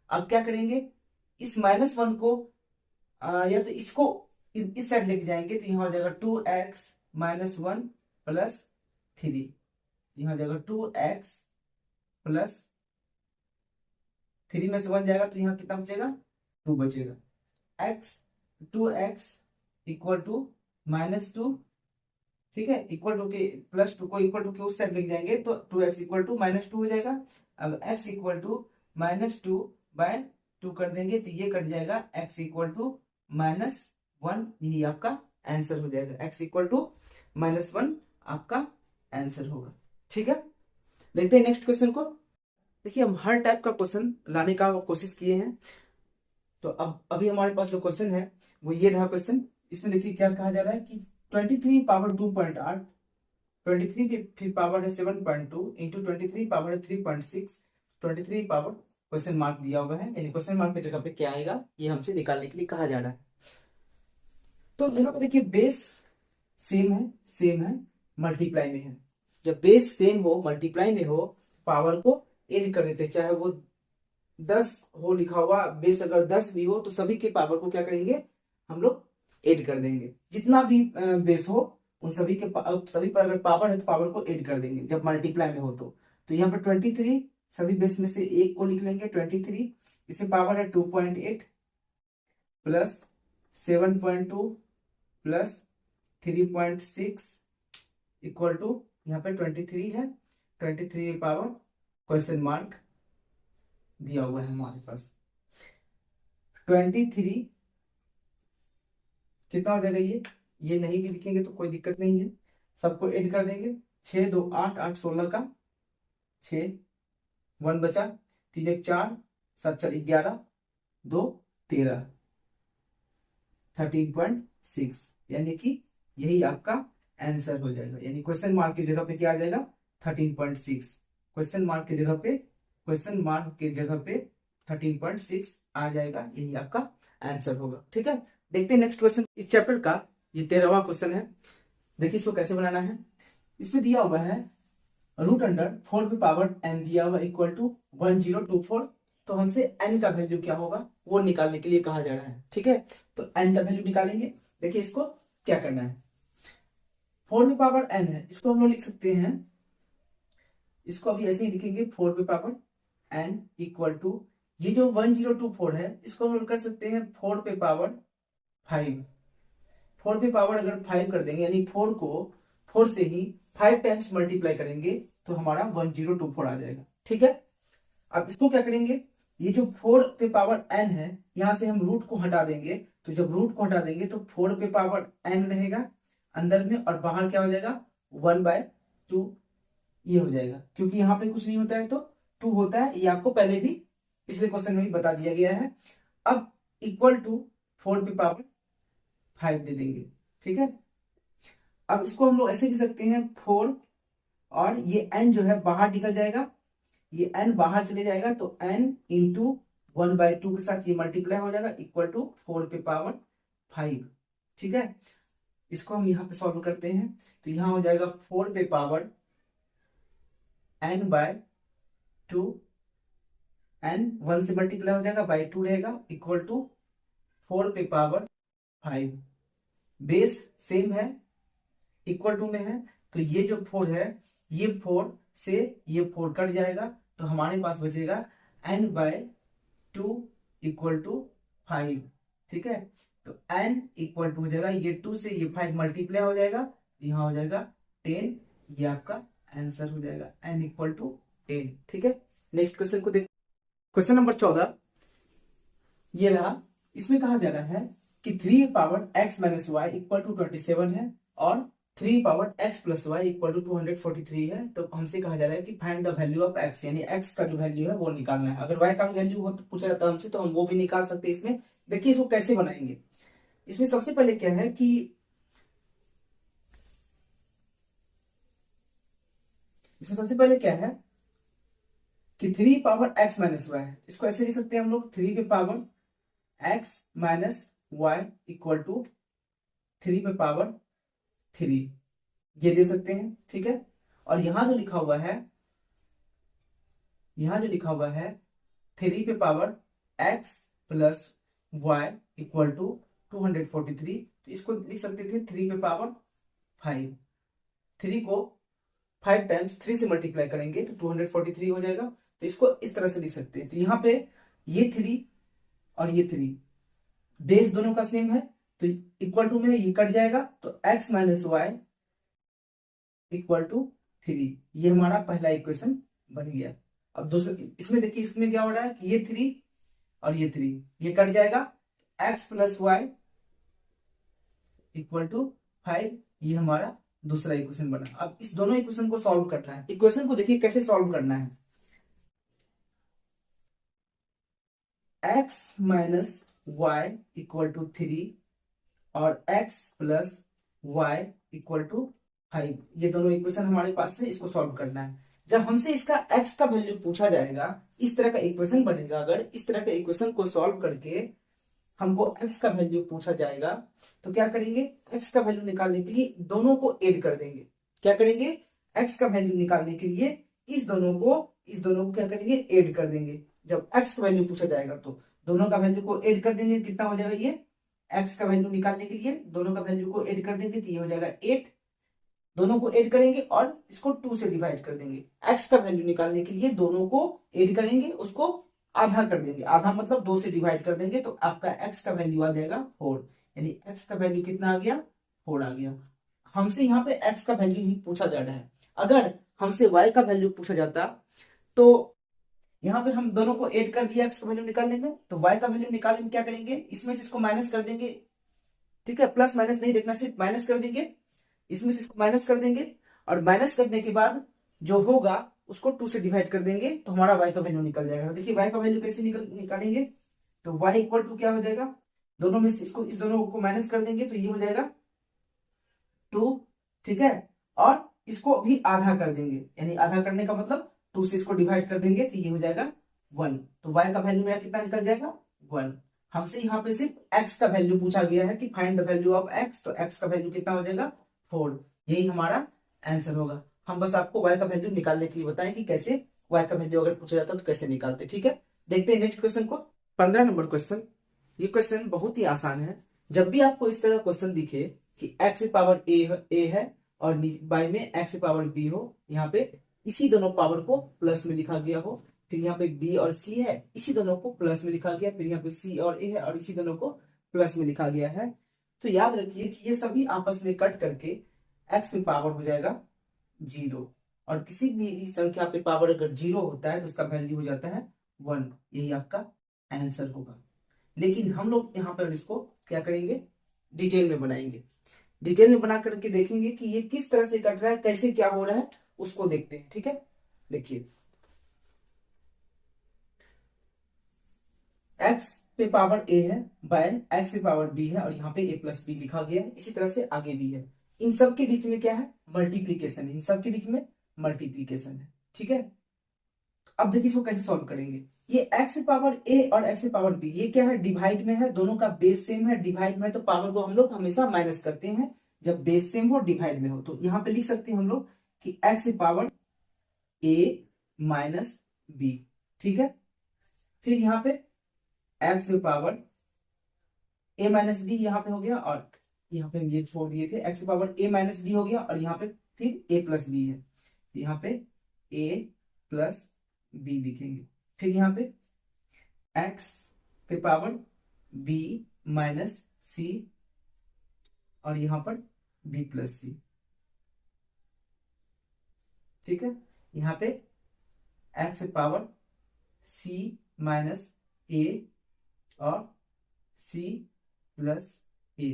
अब क्या करेंगे इस -1 को या तो इसको इस साइड लेके जाएंगे तो यहाँ हो जाएगा 2x - 1 प्लस 3, यहाँ हो जाएगा 2x प्लस 3 में से 1 जाएगा तो यहाँ कितना बचेगा 2 बचेगा। 2x इक्वल टू -2, ठीक है, इक्वल टू के +2 को इक्वल टू के उस साइड लेके जाएंगे तो 2x इक्वल टू -2 हो जाएगा। अब x इक्वल टू -2/2 कर देंगे तो ये कट जाएगा x इक्वल टू -1, यही आपका आंसर हो जाएगा। x इक्वल टू -1 आपका आंसर होगा, ठीक है। देखते हैं नेक्स्ट क्वेश्चन को। देखिए हम हर टाइप का क्वेश्चन लाने का कोशिश किए हैं, तो अब अभी हमारे पास जो क्वेश्चन है वो ये रहा क्वेश्चन। इसमें देखिए क्या कहा जा रहा है कि 23 पावर 2.8, 23 की फिर पावर है 7.2 इंटू 23 पावर है 3.6, 23 पावर क्वेश्चन मार्क दिया हुआ है, यानी क्वेश्चन मार्क की जगह पे क्या आएगा ये हमसे निकालने के लिए कहा जा रहा है। तो यहाँ पे देखिए बेस सेम है, मल्टीप्लाई में है। जब बेस सेम हो मल्टीप्लाई में हो पावर को ऐड कर देते हैं, चाहे वो 10 हो लिखा हुआ, बेस अगर 10 भी हो तो सभी के पावर को क्या करेंगे हम लोग ऐड कर देंगे। जितना भी बेस हो उन सभी के सभी पर अगर पावर है तो पावर को ऐड कर देंगे जब मल्टीप्लाई में हो तो यहाँ पर 23 सभी बेस में से एक को लिख लेंगे 23, इसे पावर है 2.8 प्लस 7.2 प्लस 3.6 इक्वल टू यहाँ पे 23 है, 23 पावर क्वेश्चन मार्क दिया हुआ है हमारे पास 23 कितना हो जाएगा ये नहीं भी लिखेंगे तो कोई दिक्कत नहीं है, सबको ऐड कर देंगे। 6 2 8 8 16 का 6 1 बचा, 3 1 4 7 4 11 2 13 13.6, यानी कि यही आपका आंसर हो जाएगा। यानी क्वेश्चन मार्क की जगह पे क्या आ जाएगा 13.6, क्वेश्चन मार्क की जगह पे 13.6 आ जाएगा, यही आपका आंसर होगा। ठीक है, देखते हैं नेक्स्ट क्वेश्चन। इस चैप्टर का ये 13वां क्वेश्चन है। देखिए इसको कैसे बनाना है। इसमें दिया हुआ है रूट अंडर 4 पे पावर n दिया हुआ इक्वल टू 1024, तो हमसे n का वैल्यू क्या होगा वो निकालने के लिए कहा जा रहा है। ठीक है, तो n का वैल्यू निकालेंगे। देखिए इसको क्या करना है, 4 पे पावर n है, इसको हम लोग लिख सकते हैं, इसको अभी ऐसे ही लिखेंगे 4 पे पावर n इक्वल टू ये जो 1024 है इसको हम लोग कर सकते हैं 4 पे पावर 5। 4 पे पावर अगर 5 कर देंगे यानी 4 को 4 से ही 5 टाइम्स मल्टीप्लाई करेंगे तो हमारा 1024 आ जाएगा। ठीक है, अब इसको क्या करेंगे, ये जो 4 पे पावर n है यहां से हम रूट को हटा देंगे, तो जब रूट को हटा देंगे तो 4 पे पावर n रहेगा अंदर में और बाहर क्या हो जाएगा 1/2 ये हो जाएगा, क्योंकि यहाँ पे कुछ नहीं होता है तो 2 होता है, ये आपको पहले भी पिछले क्वेश्चन में भी बता दिया गया है। अब इक्वल टू 4 पे पावर 5 दे देंगे। ठीक है, अब इसको हम लोग ऐसे लिख सकते हैं 4 और ये n जो है बाहर निकल जाएगा, ये n बाहर चले जाएगा तो n इंटू 1/2 के साथ ये मल्टीप्लाई हो जाएगा इक्वल टू 4 पे पावर 5। ठीक है, इसको हम यहाँ पे सॉल्व करते हैं तो यहाँ हो जाएगा 4 पे पावर n/2, n 1 से मल्टीप्लाई हो जाएगा बाई 2 रहेगा इक्वल टू 4 पे पावर 5। बेस सेम है इक्वल टू में है तो ये जो 4 है ये 4 से ये 4 कट जाएगा तो हमारे पास बचेगा n/2 इक्वल टू 5। ठीक है, तो n इक्वल टू हो जाएगा ये 2 से ये 5 मल्टीप्लाई हो जाएगा, यहाँ हो जाएगा 10, ये आपका आंसर हो जाएगा n इक्वल टू 10। ठीक है, नेक्स्ट क्वेश्चन को देख, क्वेश्चन नंबर 14 ये रहा। इसमें कहा जा रहा है कि 3 power x minus y equal to 27 है और 3 power x plus y equal to 243 है। तो हमसे कहा जा रहा है कि find the value of x, यानी x का जो वैल्यू है वो निकालना है। अगर y का वैल्यू हो तो पूछा जाता है हमसे तो हम वो भी निकाल सकते हैं। इसमें देखिए इसको कैसे बनाएंगे। इसमें सबसे पहले क्या है कि कि 3 पावर x माइनस वाई है, इसको ऐसे लिख सकते हैं हम लोग 3 पे power x minus y equal to 3 पे पावर 3 ये दे सकते हैं। ठीक है, और यहां जो लिखा हुआ है 3 पे power x plus y equal to 243, तो इसको लिख सकते थे 3 पे पावर 5। 3 को 5 टाइम्स 3 से मल्टीप्लाई करेंगे तो 243 हो जाएगा, तो इसको इस तरह से लिख सकते हैं। तो यहाँ पे ये 3 और ये 3 बेस दोनों का सेम है तो इक्वल टू में ये कट जाएगा तो x minus y equal to 3, ये हमारा पहला इक्वेशन बन गया। अब दूसरा इसमें देखिए इसमें क्या हो रहा है कि ये 3 और ये 3 ये कट जाएगा, x plus y equal to 5, ये हमारा दूसरा इक्वेशन बना। अब इस दोनों इक्वेशन को सॉल्व करना है। इक्वेशन को देखिए कैसे सॉल्व करना है, x minus y equal to 3 और x plus y equal to 5। ये दोनों इक्वेशन हमारे पास है, इसको सॉल्व करना है। जब हमसे इसका x का वैल्यू पूछा जाएगा, इस तरह का इक्वेशन बनेगा, अगर इस तरह के इक्वेशन को सॉल्व करके हमको x का वैल्यू पूछा जाएगा तो क्या करेंगे, x का वैल्यू निकालने के लिए दोनों को ऐड कर देंगे। क्या करेंगे, x का वैल्यू निकालने के लिए इस दोनों को क्या करेंगे, ऐड कर देंगे। जब x का वैल्यू पूछा जाएगा तो दोनों का वैल्यू को ऐड कर देंगे, कितना हो जाएगा, ये x का वैल्यू निकालने के लिए दोनों का वैल्यू को ऐड कर देंगे तो ये हो जाएगा 8। दोनों को ऐड करेंगे और इसको 2 से डिवाइड कर देंगे। x का वैल्यू निकालने के लिए दोनों को ऐड करेंगे, उसको आधा कर देंगे, आधा मतलब 2 से डिवाइड कर देंगे, तो आपका x का वैल्यू आ जाएगा 4। यानी x का वैल्यू कितना आ गया, 4 आ गया। हमसे यहाँ पे x का वैल्यू ही पूछा जा रहा है। अगर हमसे y का वैल्यू पूछा जाता तो यहाँ पे हम दोनों को ऐड कर दिया x का वैल्यू निकालने में, तो y का वैल्यू निकालने में क्या करेंगे, इसमें से इसको माइनस कर देंगे। ठीक है, प्लस माइनस नहीं देखना, सिर्फ माइनस कर देंगे, इसमें से इसको माइनस कर देंगे और माइनस करने के बाद जो होगा उसको 2 से डिवाइड कर देंगे तो हमारा y का वैल्यू निकल जाएगा। तो देखिए y का वैल्यू कैसे निकालेंगे, तो y इक्वल टू क्या हो जाएगा, दोनों में से इसको इस दोनों को माइनस कर देंगे तो ये हो जाएगा 2। ठीक है, और इसको भी आधा कर देंगे, यानी आधा करने का मतलब 2 से इसको डिवाइड कर देंगे तो ये हो जाएगा 1। तो y का वैल्यू मेरा कितना निकल जाएगा, 1। हमसे यहाँ पे सिर्फ x का वैल्यू पूछा गया है कि find the value of x, तो x का वैल्यू कितना हो जाएगा, 4। यही हमारा आंसर होगा। हम बस आपको y का वैल्यू निकालने के लिए बताएं कि कैसे y का वैल्यू अगर पूछा जाता तो कैसे निकालते। ठीक है, देखते हैं नेक्स्ट क्वेश्चन को। 15 नंबर क्वेश्चन। ये क्वेश्चन बहुत ही आसान है। जब भी आपको इस तरह क्वेश्चन दिखे कि x की पावर a है और बाय में x की पावर b हो, यहाँ पे इसी दोनों पावर को प्लस में लिखा गया हो, फिर यहाँ पे b और c है, इसी दोनों को प्लस में लिखा गया, फिर यहाँ पे c और a है और इसी दोनों को प्लस में लिखा गया है, तो याद रखिए कि ये सभी आपस में कट करके x में पावर हो जाएगा 0। और किसी भी संख्या पे पावर अगर 0 होता है तो उसका वैल्यू हो जाता है 1। यही आपका आंसर होगा। लेकिन हम लोग यहाँ पर इसको क्या करेंगे, डिटेल में बनाएंगे। डिटेल में बना करके देखेंगे कि ये किस तरह से कट रहा है, कैसे क्या हो रहा है, उसको देखते हैं। ठीक है, देखिए x पे पावर a है बाय x पे पावर b है और यहाँ पे a प्लस b लिखा गया है, इसी तरह से आगे भी है। इन सब के बीच में क्या है, मल्टीप्लीकेशन है, इन सब के बीच में मल्टीप्लीकेशन है। ठीक है, अब देखिए इसको कैसे सॉल्व करेंगे। ये x पावर a और x पावर b ये क्या है, डिवाइड में है, दोनों का बेस सेम है, डिवाइड में है तो पावर को हम लोग हमेशा माइनस करते हैं जब बेस सेम हो डिवाइड में हो। तो यहाँ पे लिख सकते हैं हम लोग कि x power a minus b। ठीक है, फिर यहाँ पे x power a minus b यहाँ पे हो गया और यहाँ पे हम ये छोड़ दिए थे, x power a minus b हो गया और यहाँ पे फिर a प्लस बी है, यहाँ पे a प्लस बी लिखेंगे। फिर यहाँ पे x पे पावर b माइनस सी और यहाँ पर b प्लस सी। ठीक है, यहाँ पे x पे पावर c माइनस a और c प्लस a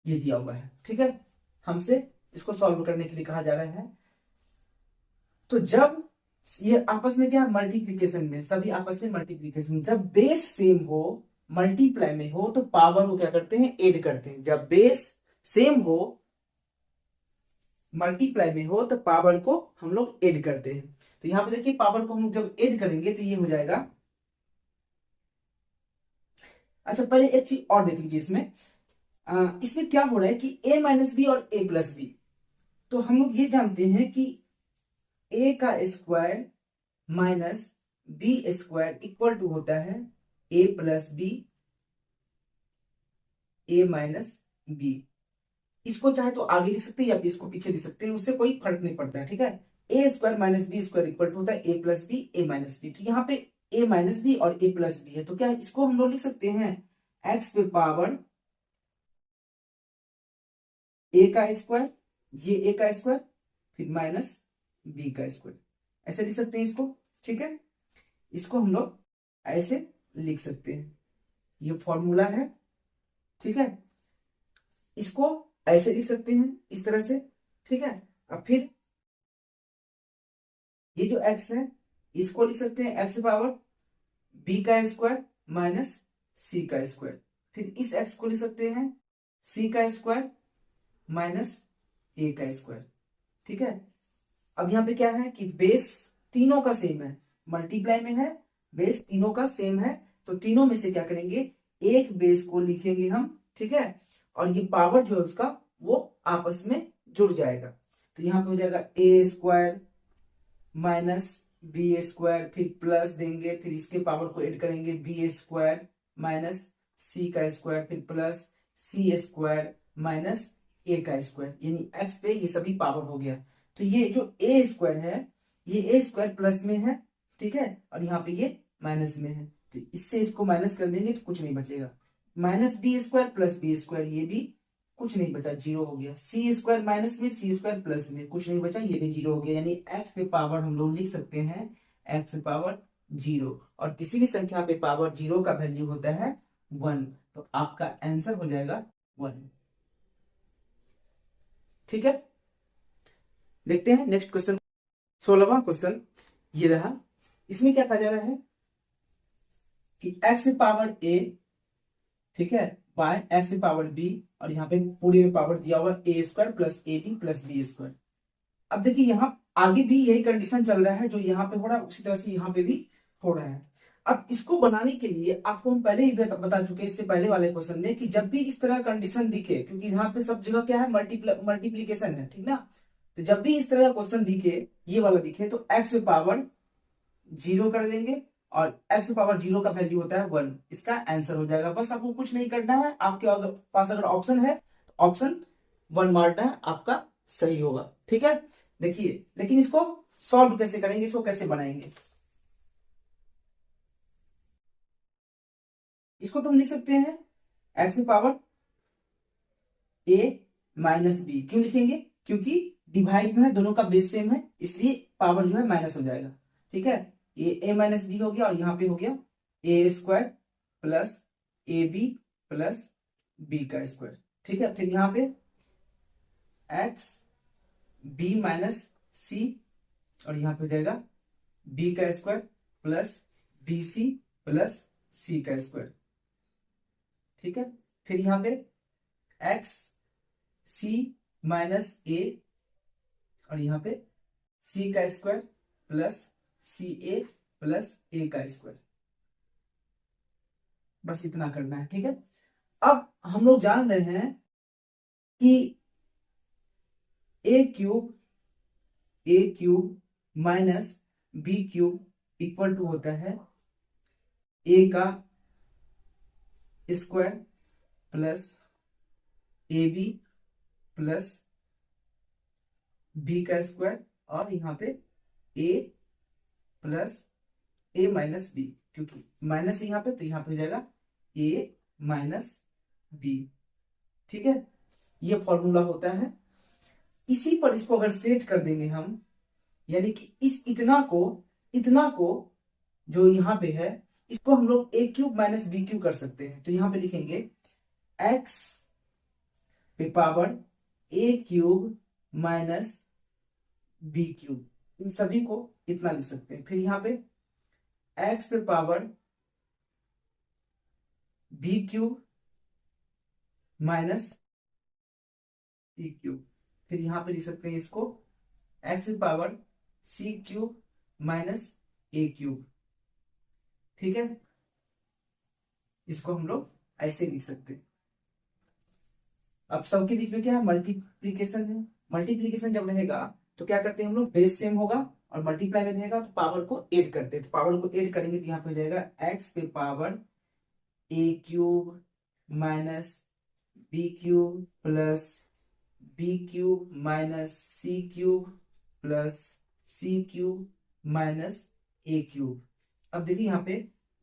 ये दिया हुआ है। ठीक है, हमसे इसको सॉल्व करने के लिए कहा जा रहा है। तो जब ये आपस में क्या मल्टीप्लीकेशन में, सभी आपस में मल्टीप्लीकेशन, जब बेस सेम हो मल्टीप्लाई में हो तो पावर को क्या करते हैं, ऐड करते हैं। जब बेस सेम हो मल्टीप्लाई में हो तो पावर को हम लोग ऐड करते हैं। तो यहाँ पे देखिए पावर को हम लोग जब ऐड करेंगे तो ये हो जाएगा। अच्छा पहले एक चीज और देख लीजिए, इसमें क्या हो रहा है कि a माइनस बी और a प्लस बी, तो हम लोग ये जानते हैं कि a का square minus b square equal to होता है a plus b, a minus b. इसको चाहे तो आगे लिख सकते हैं या फिर इसको पीछे लिख सकते हैं, उससे कोई फर्क नहीं पड़ता है। ठीक है, a square minus b square equal to होता है a plus b, a minus b. तो यहाँ पे a माइनस बी और a प्लस बी है, तो क्या इसको हम लोग लिख सकते हैं x पे पावर a का स्क्वायर, ये a का स्क्वायर फिर माइनस b का स्क्वायर, ऐसे लिख सकते हैं इसको। ठीक है, इसको हम लोग ऐसे लिख सकते हैं, ये फॉर्मूला है। ठीक है, इसको ऐसे लिख सकते हैं इस तरह से। ठीक है, अब फिर ये जो x है इसको लिख सकते हैं x पावर b का स्क्वायर माइनस c का स्क्वायर, फिर इस x को लिख सकते हैं c का स्क्वायर माइनस ए का स्क्वायर। ठीक है, अब यहाँ पे क्या है कि बेस तीनों का सेम है, मल्टीप्लाई में है, बेस तीनों का सेम है, तो तीनों में से क्या करेंगे, एक बेस को लिखेंगे हम। ठीक है, और ये पावर जो है उसका वो आपस में जुड़ जाएगा, तो यहाँ पे हो जाएगा ए स्क्वायर माइनस बी स्क्वायर, फिर प्लस देंगे, फिर इसके पावर को ऐड करेंगे, बी स्क्वायर माइनस सी का स्क्वायर, फिर प्लस सी स्क्वायर माइनस ए का स्क्वायर, यानी एक्स पे ये सभी पावर हो गया। तो ये जो ए स्क्वायर है, ये ए स्क्वायर प्लस में है, ठीक है, और यहाँ पे ये माइनस में है, तो इससे इसको माइनस कर देंगे तो कुछ नहीं बचेगा। Minus b square plus B square, ये भी कुछ नहीं बचा, जीरो हो गया। सी स्क्वायर माइनस में, सी स्क्वायर प्लस में, कुछ नहीं बचा, ये भी जीरो हो गया। यानी एक्स पे पावर हम लोग लिख सकते हैं एक्स पे पावर जीरो, और किसी भी संख्या पे पावर जीरो का वैल्यू होता है 1, तो आपका आंसर हो जाएगा 1। ठीक है, देखते हैं नेक्स्ट क्वेश्चन। 16वां क्वेश्चन ये रहा। इसमें क्या कहा जा रहा है कि एक्स पावर ए, ठीक है, बाय एक्स पावर बी, और यहाँ पे पूरे में पावर दिया हुआ A square plus A B plus B square. अब देखिए यहाँ आगे भी यही कंडीशन चल रहा है, जो यहाँ पे हो रहा है उसी तरह से यहाँ पे भी हो रहा है। अब इसको बनाने के लिए आपको हम पहले ही बता चुके इससे पहले वाले क्वेश्चन में कि जब भी इस तरह कंडीशन दिखे, क्योंकि यहाँ पे सब जगह क्या है, मल्टीप्लीकेशन है, ठीक ना, तो जब भी इस तरह का क्वेश्चन दिखे, ये वाला दिखे, तो एक्स पे पावर जीरो कर देंगे, और एक्स पावर जीरो का वैल्यू होता है 1, इसका आंसर हो जाएगा। बस आपको कुछ नहीं करना है, आपके पास अगर ऑप्शन है तो ऑप्शन 1 मारना है, आपका सही होगा। ठीक है, देखिए लेकिन इसको सॉल्व कैसे करेंगे, इसको कैसे बनाएंगे, इसको तुम लिख सकते हैं एक्स पावर ए माइनस बी। क्यों लिखेंगे, क्योंकि डिवाइड में है, दोनों का बेस सेम है, इसलिए पावर जो है माइनस हो जाएगा। ठीक है, ये a माइनस बी हो गया, और यहाँ पे हो गया A square plus A B plus B का स्क्वायर। ठीक है, फिर यहाँ पे एक्स बी माइनस सी, और यहाँ पे हो जाएगा बी का square plus B C plus C का स्क्वायर। ठीक है, फिर यहाँ पे एक्स सी माइनस ए, और यहाँ पे सी का स्क्वायर प्लस सी ए प्लस ए का स्क्वायर। बस इतना करना है। ठीक है, अब हम लोग जान रहे हैं कि A cube minus B cube equal to होता है ए का square plus A B plus B का स्क्वायर, और यहाँ पे A plus A minus B, क्योंकि माइनस यहाँ पे, तो यहाँ पे हो जाएगा ए माइनस बी। ठीक है, ये फॉर्मूला होता है। इसी पर इसको अगर सेट कर देंगे हम, यानी कि इस इतना को जो यहाँ पे है, इसको हम लोग ए क्यूब माइनस बी क्यूब कर सकते हैं। तो यहाँ पे लिखेंगे एक्स पे power A cube minus B cube, इन सभी को इतना लिख सकते हैं। फिर यहाँ पे एक्स पे power B cube minus C cube, फिर यहाँ पे लिख सकते हैं इसको एक्स पे power C cube minus A cube. ठीक है, इसको हम लोग ऐसे लिख सकते हैं। अब सबके बीच में क्या है, मल्टीप्लीकेशन है। मल्टीप्लीकेशन जब रहेगा तो क्या करते हैं हम लोग, बेस सेम होगा, और मल्टीप्लाई में रहेगा तो पावर को ऐड करते हैं। तो पावर को ऐड करेंगे तो यहाँ पे हो जाएगा एक्स पे power A cube minus B cube plus B cube minus C cube plus C cube minus A cube. अब देखिए यहाँ पे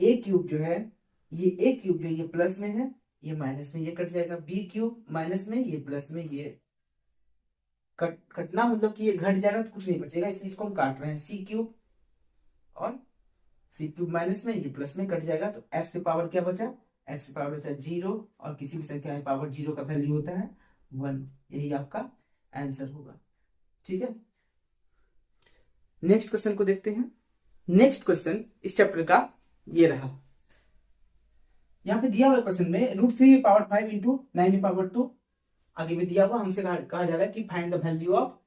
ए क्यूब जो है, ये ए क्यूब जो है ये प्लस में है, ये माइनस में, ये कट जाएगा। बी क्यूब माइनस में, ये प्लस में, ये कटना मतलब कि ये घट जाएगा तो कुछ नहीं बचेगा, इसलिए इसको हम काट रहे हैं। सी क्यूब और सी क्यूब माइनस में, ये प्लस में कट जाएगा, तो एक्स पे पावर क्या बचा, एक्स पे पावर बचा 0, और किसी भी संख्या में पावर 0 का वैल्यू होता है 1। यही आपका आंसर होगा। ठीक है, नेक्स्ट क्वेश्चन को देखते हैं। नेक्स्ट क्वेश्चन इस चैप्टर का ये रहा। यहाँ पे दिया हुआ क्वेश्चन में √3 पावर 5 इंटू 9 पावर 2 आगे में दिया हुआ हमसे कहा जा रहा है कि find the value of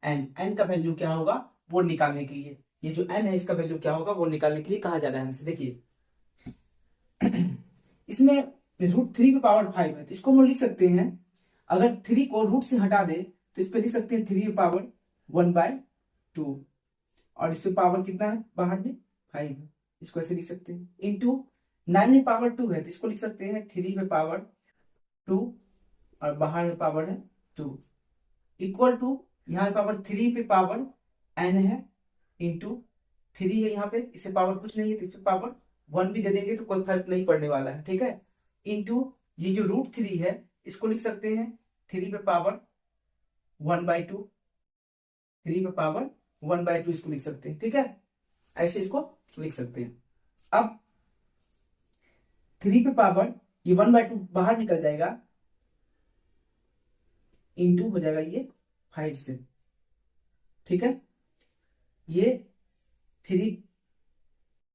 n, n का वैल्यू क्या होगा वो निकालने के लिए, ये जो एन है इसका वैल्यू क्या होगा वो निकालने के लिए कहा जा रहा है हमसे। देखिए इसमें √3 पे पावर 5 है, तो इसको हम लिख सकते हैं, अगर 3 को रूट से हटा दे तो इस पे लिख सकते हैं 3 पे पावर 1/2, और इस पे पावर कितना है बाहर में 5 है, इसको ऐसे लिख सकते हैं। इंटू 9 में पावर 2 है तो इसको लिख सकते हैं 3 पे पावर 2 और बाहर में पावर है 2, इक्वल टू यहाँ पावर 3 पे पावर n है, इंटू 3 है यहाँ पे, इसे पावर कुछ नहीं है तो इस पे पावर 1 भी दे देंगे तो कोई फर्क नहीं पड़ने वाला है, ठीक है। इंटू ये जो √3 है इसको लिख सकते हैं 3 पे पावर 1/2, 3 पे पावर 1/2 इसको लिख सकते हैं, ठीक है, ऐसे इसको लिख सकते हैं। अब 3 पे पावर ये 1/2 बाहर निकल जाएगा, इंटू हो जाएगा ये 5 से, ठीक है। ये 3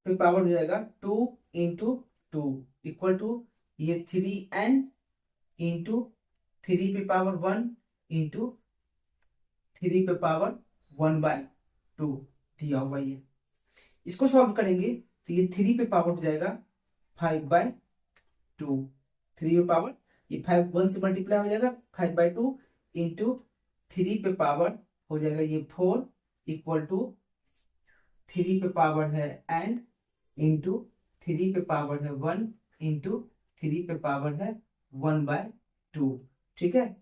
पे पावर हो जाएगा 2 इंटू 2 इक्वल टू ये 3n इंटू 3 पे पावर 1 इंटू 3 पे पावर 1/2 दिया हुआ ये। इसको सॉल्व करेंगे तो ये 3 पे पावर हो जाएगा 5/2, 3 पे पावर ये 5 1 से मल्टीप्लाई हो जाएगा 5/2 इंटू 3 पे पावर हो जाएगा ये 4 इक्वल टू 3 पे पावर है n इंटू 3 पे पावर है 1 इंटू 3 पे पावर है 1/2, ठीक है।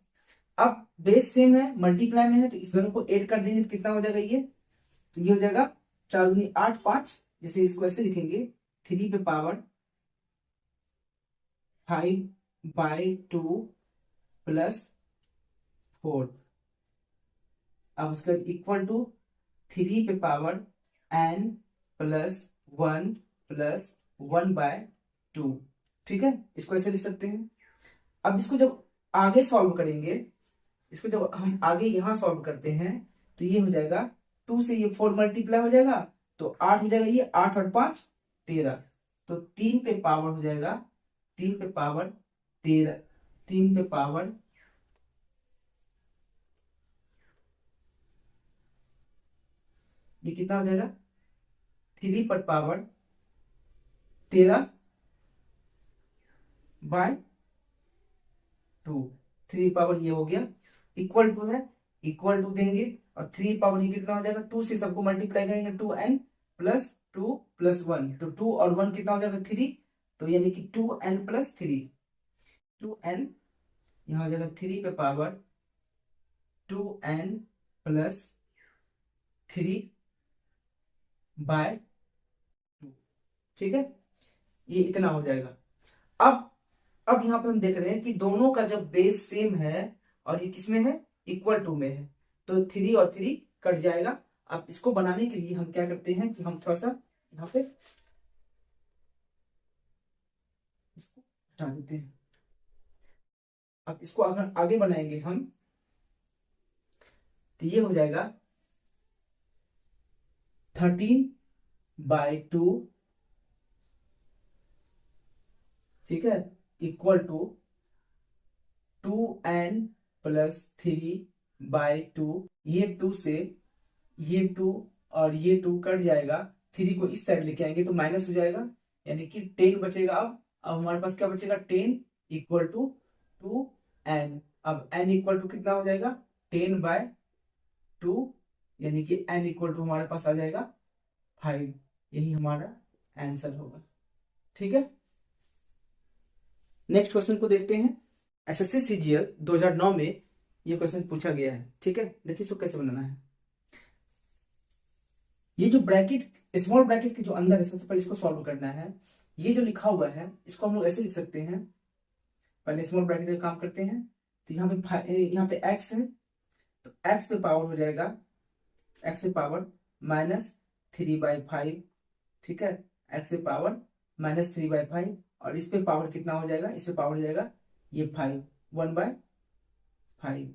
अब बेस सेम है, मल्टीप्लाई में है तो इस दोनों को ऐड कर देंगे तो कितना हो जाएगा ये, तो ये हो जाएगा 4 दूनी 8 5, जैसे इसको ऐसे लिखेंगे 3 पे पावर 5/2 प्लस 4, अब उसके बाद इक्वल टू 3 पे पावर n प्लस 1 प्लस 1/2, ठीक है, इसको ऐसे लिख सकते हैं। अब इसको जब आगे सॉल्व करेंगे, इसको जब हम आगे यहां सॉल्व करते हैं तो ये हो जाएगा 2 से ये 4 मल्टीप्लाई हो जाएगा तो 8 हो जाएगा, ये 8 और 5 13, तो 3 पे पावर हो जाएगा 3 पे पावर 13, 3 पे पावर ये कितना हो जाएगा 3 पर पावर 13/2, 3 पावर ये हो गया, इक्वल टू है, इक्वल टू देंगे और 3 पावर ये कितना हो जाएगा 2 से सबको मल्टीप्लाई करेंगे 2n प्लस 2 प्लस 1, तो 2 और 1 कितना हो जाएगा 3, तो यानी कि 2n प्लस 3, 2n यहाँ हो जाएगा 3 पे पावर 2n प्लस 3/2, ठीक है, ये इतना हो जाएगा। अब यहाँ पे हम देख रहे हैं कि दोनों का जब बेस सेम है और ये किसमें है इक्वल टू में है, तो 3 और 3 कट जाएगा। अब इसको बनाने के लिए हम क्या करते हैं कि हम थोड़ा सा यहाँ पे इसको हटा देते हैं। अब इसको अगर आगे बनाएंगे हम तो ये हो जाएगा 13/2, ठीक है, इक्वल टू 2n प्लस 3/2, ये 2 से ये 2 और ये 2 कट जाएगा, 3 को इस साइड लेके आएंगे तो माइनस हो जाएगा, यानी कि 10 बचेगा। अब हमारे पास क्या बचेगा 10 इक्वल टू 2n, अब n इक्वल टू कितना हो जाएगा 10/2, यानी कि n इक्वल टू हमारे पास आ जाएगा 5, यही हमारा आंसर होगा, ठीक है। नेक्स्ट क्वेश्चन को देखते हैं। एसएससी सीजीएल 2009 में ये क्वेश्चन पूछा गया है, ठीक है, देखिए इसको कैसे बनाना है। ये जो ब्रैकेट स्मॉल ब्रैकेट के जो अंदर है सबसे पहले इसको सॉल्व करना है। ये जो लिखा हुआ है इसको हम लोग ऐसे लिख सकते हैं, पहले स्मॉल ब्रैकेट का काम करते हैं। तो यहाँ पे x है तो x पे पावर हो जाएगा, x पे पावर -3/5, ठीक है, x पे पावर -3/5, और इस पे पावर कितना हो जाएगा, इस पे पावर हो जाएगा ये 5 1/5,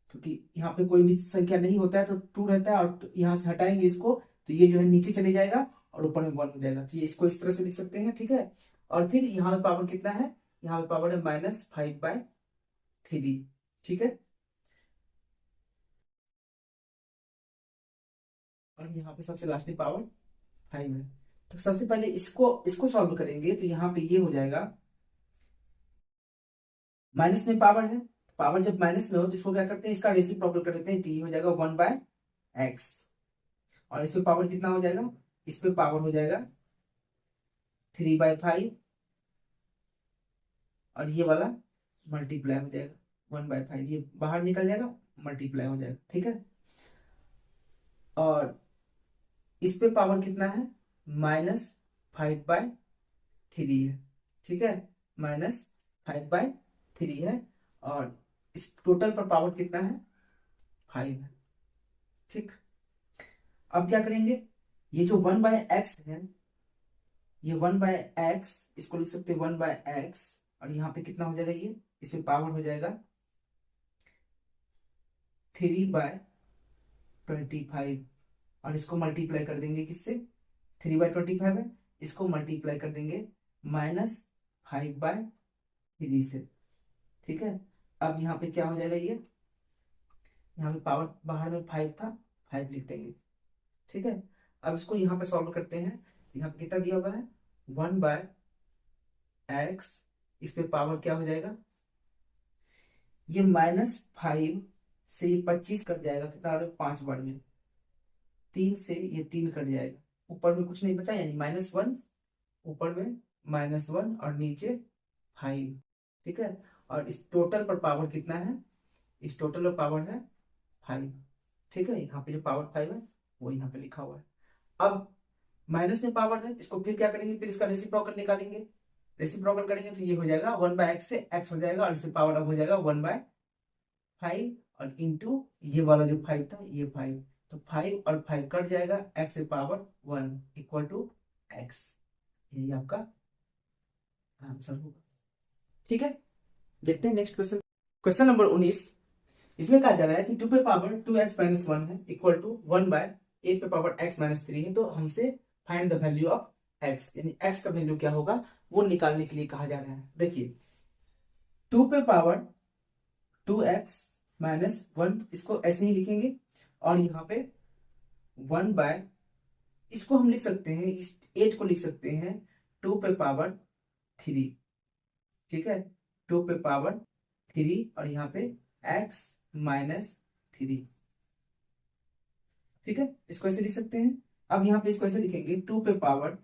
क्योंकि यहाँ पे कोई भी संख्या नहीं होता है तो 2 रहता है, और यहाँ से हटाएंगे इसको तो ये जो है नीचे चले जाएगा और ऊपर में 1 हो जाएगा, तो ये इसको इस तरह से लिख सकते हैं, ठीक है। और फिर यहाँ पे पावर कितना है, यहाँ पे पावर है -5/3, ठीक है। और यहाँ पे सबसे लास्ट में पावर 5 है। तो सबसे पहले इसको इसको सॉल्व करेंगे तो यहाँ पे ये हो जाएगा, माइनस में पावर है, पावर जब माइनस में हो तो इसको क्या करते हैं, इसका रेसिप्रोकल कर देते हैं, तो ये हो जाएगा 1/x। और इस पे पावर कितना हो जाएगा, इस पे पावर हो जाएगा 3/5, और ये वाला मल्टीप्लाई हो जाएगा 1/5, ये बाहर निकल जाएगा, मल्टीप्लाई हो जाएगा, ठीक है। और इस पे पावर कितना है, -5/3 है, ठीक है, -5/3 है। और इस टोटल पर पावर कितना है, 5 है, ठीक। अब क्या करेंगे, ये जो 1/x है, ये 1/x, इसको लिख सकते हैं 1/x, और यहाँ पे कितना हो जाएगा, ये इसमें पावर हो जाएगा 3/25, और इसको मल्टीप्लाई कर देंगे किससे, 3/25 है, इसको मल्टीप्लाई कर देंगे -5/3 से, ठीक है। अब यहाँ पे क्या हो जाएगा, ये यहाँ पे पावर बाहर में 5 था, 5 लिख देंगे, ठीक है। अब इसको यहाँ पे सॉल्व करते हैं, यहाँ पे कितना दिया हुआ है, 1/x, इस पे पावर क्या हो जाएगा, ये -5 से ये 25 कट जाएगा, कितना आ रहा है, 5 बार में, 3 से ये 3 कट जाएगा, ऊपर में कुछ नहीं बचा, यानी -1, ऊपर में -1 और नीचे 5, ठीक है। और इस टोटल पर पावर कितना है, इस टोटल पर पावर है 5, ठीक है। यहाँ पे जो पावर 5 है वो यहाँ पे लिखा हुआ है। अब माइनस में पावर है, इसको फिर क्या करेंगे, फिर इसका रेसिप्रोकल निकालेंगे, रेसिप्रोकल करेंगे तो ये हो जाएगा 1/x से x हो जाएगा, और इससे पावर अब हो जाएगा 1/5, और इंटू ये वाला जो 5 था, ये 5, तो 5 और 5 कट जाएगा, x से पावर 1 इक्वल टू x, यही आपका आंसर होगा, ठीक है। देखते हैं नेक्स्ट क्वेश्चन, क्वेश्चन नंबर 19। इसमें कहा जा रहा है कि 2 पे पावर 2x - 1 है इक्वल टू 1/8 पे पावर x - 3 है, तो हमसे find the value of x, यानी x का वैल्यू क्या होगा वो निकालने के लिए कहा जा रहा है। देखिए 2 पे पावर 2x - 1, इसको ऐसे ही लिखेंगे, और यहाँ पे 1/, इसको हम लिख सकते हैं, इस 8 को लिख सकते हैं 2 पे पावर 3, ठीक है, 2 पे पावर 3, और यहाँ पे x - 3, ठीक है, इसको ऐसे लिख सकते हैं। अब यहाँ पे इसको ऐसे लिखेंगे 2 पे पावर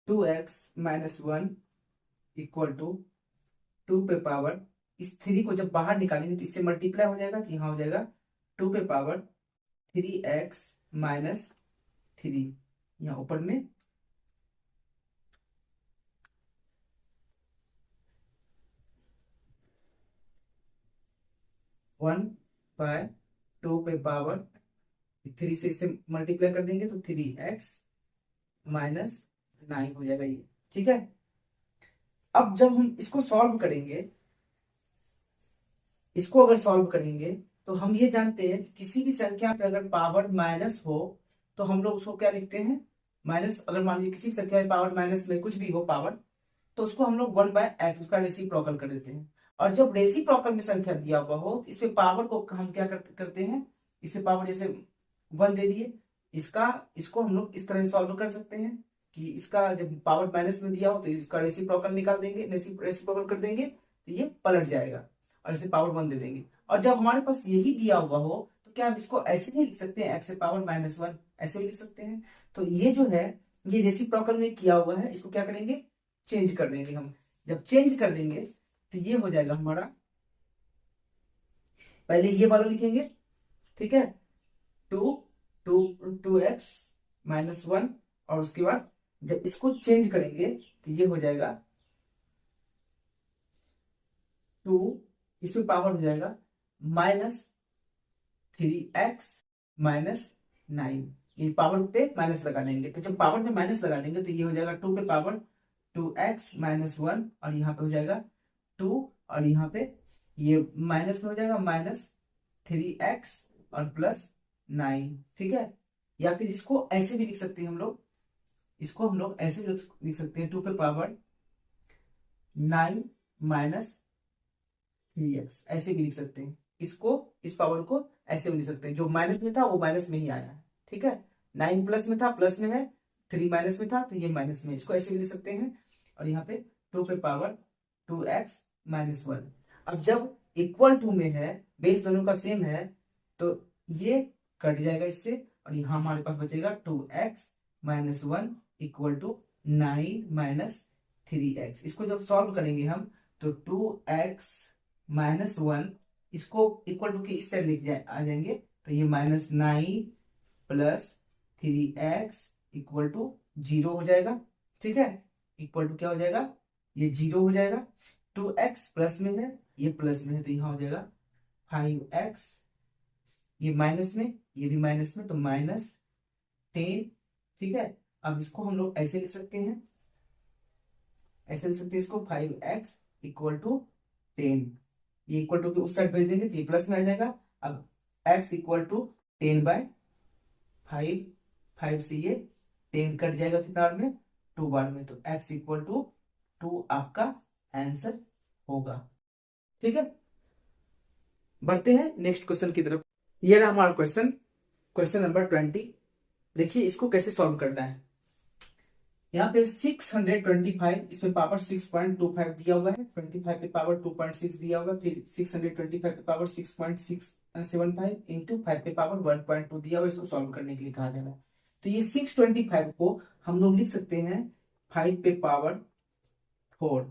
2x - 1 इक्वल टू 2 पे पावर, इस 3 को जब बाहर निकालेंगे तो इससे मल्टीप्लाई हो जाएगा, तो यहाँ हो जाएगा 2 पे पावर 3x - 3, यहाँ ऊपर में 1/2 पे पावर 3 से इसे मल्टीप्लाई कर देंगे तो 3x - 9 हो जाएगा ये, ठीक है। अब जब हम इसको सॉल्व करेंगे, इसको अगर सॉल्व करेंगे तो हम ये जानते हैं कि किसी भी संख्या पे अगर पावर माइनस हो तो हम लोग उसको क्या लिखते हैं, माइनस, अगर मान लीजिए किसी भी संख्या में पावर माइनस में कुछ भी हो पावर, तो उसको हम लोग 1/x उसका रेसिप्रोकल कर देते हैं। और जब रेसिप्रोकल में संख्या दिया हुआ हो तो इस पे पावर को हम क्या करते हैं, इस पे पावर जैसे 1 दे दिए, इसको हम लोग इस तरह सॉल्व कर सकते हैं कि इसका जब पावर माइनस में दिया हो तो इसका रेसिप्रोकल निकाल देंगे, रेसिप्रोकल कर देंगे तो ये पलट जाएगा, और इसे पावर 1 दे देंगे। और जब हमारे पास यही दिया हुआ हो तो क्या हम इसको ऐसे नहीं लिख सकते हैं, x से पावर -1, ऐसे भी लिख सकते हैं। तो ये जो है ये रेसिप्रोकल में किया हुआ है, इसको क्या करेंगे, चेंज कर देंगे हम। जब चेंज कर देंगे तो ये हो जाएगा हमारा, पहले ये वाला लिखेंगे, ठीक है, 2x - 1, और उसके बाद जब इसको चेंज करेंगे तो ये हो जाएगा 2, इसमें पावर हो जाएगा -3x - 9, ये पावर पे माइनस लगा देंगे, तो जब पावर पे माइनस लगा देंगे तो ये हो जाएगा 2 पे पावर 2x - 1, और यहाँ पे हो जाएगा 2, और यहाँ पे ये माइनस में हो जाएगा -3x और +9, ठीक है। या फिर इसको ऐसे भी लिख सकते हैं हम लोग, इसको हम लोग ऐसे भी लिख सकते हैं 2 पे पावर 9 - 3x ऐसे भी लिख सकते हैं। इसको, इस पावर को ऐसे भी लिख सकते हैं, जो माइनस में था वो माइनस में ही आया है, ठीक है। 9 प्लस में था, प्लस में है, 3 माइनस में था तो ये माइनस में, इसको ऐसे भी लिख सकते हैं। और यहाँ पे 2 पे पावर 2x माइनस 1। अब जब इक्वल टू में है, बेस दोनों का सेम है, तो ये कट जाएगा इससे, और यहाँ हमारे पास बचेगा 2x minus 1 equal to 9 minus 3x। इसको जब सॉल्व करेंगे हम, तो 2x माइनस 1 इसको इक्वल टू के इस साइड लेके आ जाएंगे, तो ये minus 9 plus 3x equal to 0 हो जाएगा, ठीक है। इक्वल टू क्या हो जाएगा, ये 0 हो जाएगा। 2x प्लस में है, ये प्लस में है, तो यहाँ हो जाएगा 5x, ये माइनस में, ये भी माइनस में, तो माइनस 10, ठीक है। अब इसको हम लोग ऐसे लिख सकते हैं, ऐसे लिख सकते हैं इसको, 5x इक्वल टू 10। ये इक्वल टू के उस साइड भेज देंगे तो ये प्लस में आ जाएगा। अब x इक्वल टू 10/5, 5 से ये 10 कट जाएगा कितना बार में, 2 बार में, तो x इक्वल टू 2 आपका आंसर होगा, ठीक है। बढ़ते हैं नेक्स्ट क्वेश्चन की तरफ। ये रहा हमारा क्वेश्चन, क्वेश्चन नंबर 20। देखिए इसको कैसे सॉल्व करना है। यहाँ पे 625, इसमें पावर 6.25 दिया हुआ है, 25 पे पावर 2.6 दिया हुआ है, फिर 625 पे पावर 6.675 इंटू 5 पे पावर 1.2 दिया हुआ है। इसको सॉल्व करने के लिए कहा जा रहा है। तो ये 625 को हम लोग लिख सकते हैं 5 पे पावर 4,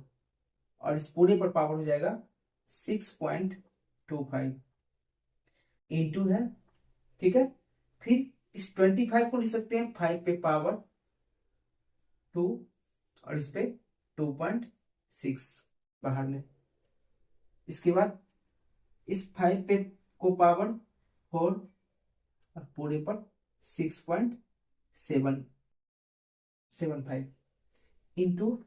और इस पूरे पर पावर हो जाएगा 6.25 इंटू है, ठीक है। फिर इस 25 को लिख सकते हैं 5 पे पावर 2, और इस पे 2.6 बाहर में। इसके बाद इस 5 पे को पावर 4 और पूरे पर 6.775 इंटू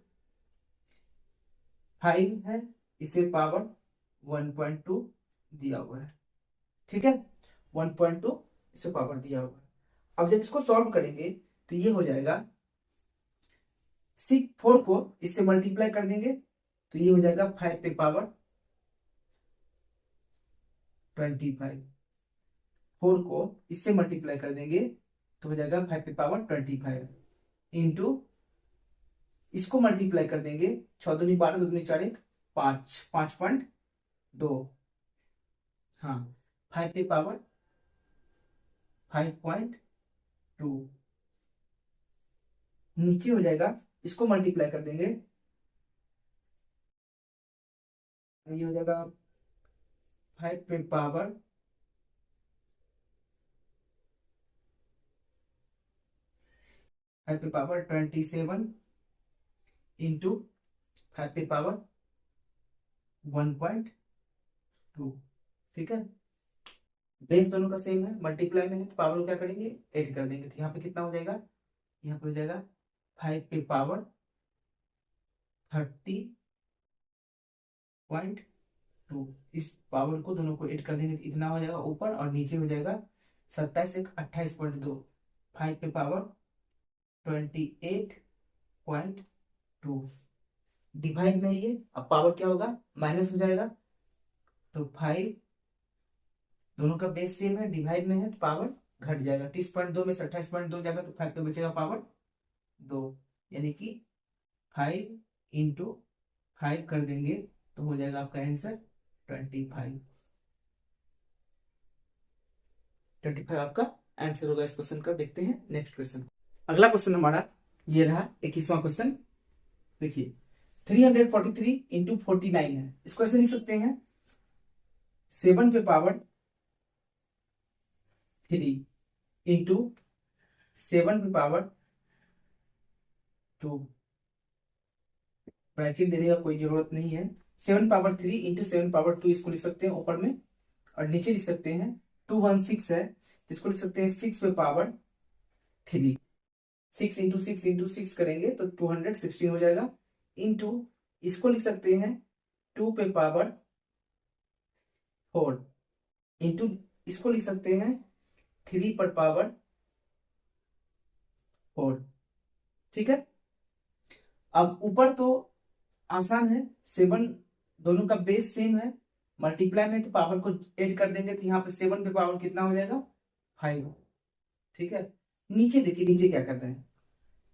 5 है, इसे पावर 1.2 दिया हुआ है, ठीक है। 1.2 इसे पावर दिया हुआ है। अब जब इसको सॉल्व करेंगे तो ये हो जाएगा 4 को इससे मल्टीप्लाई कर देंगे तो ये हो जाएगा 5 पे पावर 25। 4 को इससे मल्टीप्लाई कर देंगे तो हो जाएगा 5 पे पावर 25 इंटू इसको मल्टीप्लाई कर देंगे, 6 दूनी 12, 2 दूनी 4, 5, 5.2, हाँ 5 पे पावर 5.2 नीचे हो जाएगा, इसको मल्टीप्लाई कर देंगे, ये हो जाएगा 5 पे पावर 27 इंटू 5 पे पावर 1.2, ठीक है। बेस दोनों का सेम है, मल्टीप्लाई में है तो पावर को क्या करेंगे, ऐड कर देंगे, तो यहाँ पे कितना हो जाएगा, यहाँ पे हो जाएगा 5 पे पावर 30.2। इस पावर को दोनों को ऐड कर देंगे तो इतना हो जाएगा ऊपर, और नीचे हो जाएगा 27 एक 28.2, 5 पे पावर 28.2 डिवाइड में ये, अब पावर क्या होगा, माइनस हो जाएगा, तो 5 दोनों का बेस सेम है, डिवाइड में है तो पावर घट जाएगा, 30.2 में से 28.2 जाएगा तो 5 पे बचेगा पावर 2, यानी कि 5 इंटू 5 कर देंगे तो हो जाएगा आपका आंसर 25। 25 आपका आंसर होगा इस क्वेश्चन का। देखते हैं नेक्स्ट क्वेश्चन। अगला क्वेश्चन हमारा ये रहा 21वां क्वेश्चन। देखिए 343 इंटू 49 है, इसको ऐसे लिख सकते हैं 7 पे पावर 3 इंटू 7 पे पावर 2, ब्रैकेट देने का कोई जरूरत नहीं है। 7 पावर 3 इंटू 7 पावर 2 इसको लिख सकते हैं ऊपर में, और नीचे लिख सकते हैं 216 है, इसको लिख सकते हैं 6 पे पावर 3, 6 इंटू 6 इंटू 6 करेंगे तो 216 हो जाएगा, इंटू इसको लिख सकते हैं 2 पे पावर 4 इंटू इसको लिख सकते हैं 3 पर पावर 4, ठीक है। अब ऊपर तो आसान है, 7 दोनों का बेस सेम है, मल्टीप्लाई में तो पावर को ऐड कर देंगे, तो यहाँ पे 7 पे पावर कितना हो जाएगा 5। ठीक है, नीचे देखिए, नीचे क्या कर रहे हैं,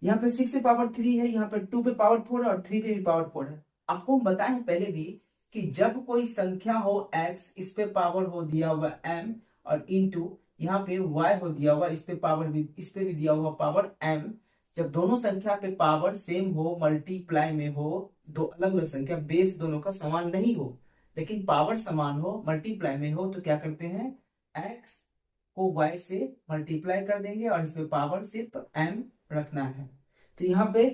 यहाँ पे 6 पे पावर 3 है, यहाँ पे 2 पे पावर 4 है और 3 पे भी पावर 4 है। आपको हम बताए हैं पहले भी कि जब कोई संख्या हो x, इस पे पावर हो दिया हुआ m, और इनटू यहाँ पे y हो दिया हुआ, इस पे पावर भी, इस पे भी दिया हुआ पावर m, जब दोनों संख्या पे पावर सेम हो, मल्टीप्लाई में हो, दो अलग अलग संख्या, बेस दोनों का समान नहीं हो, लेकिन पावर समान हो, मल्टीप्लाई में हो, तो क्या करते हैं, x को y से मल्टीप्लाई कर देंगे और इसमें पावर सिर्फ m रखना है। तो यहाँ पे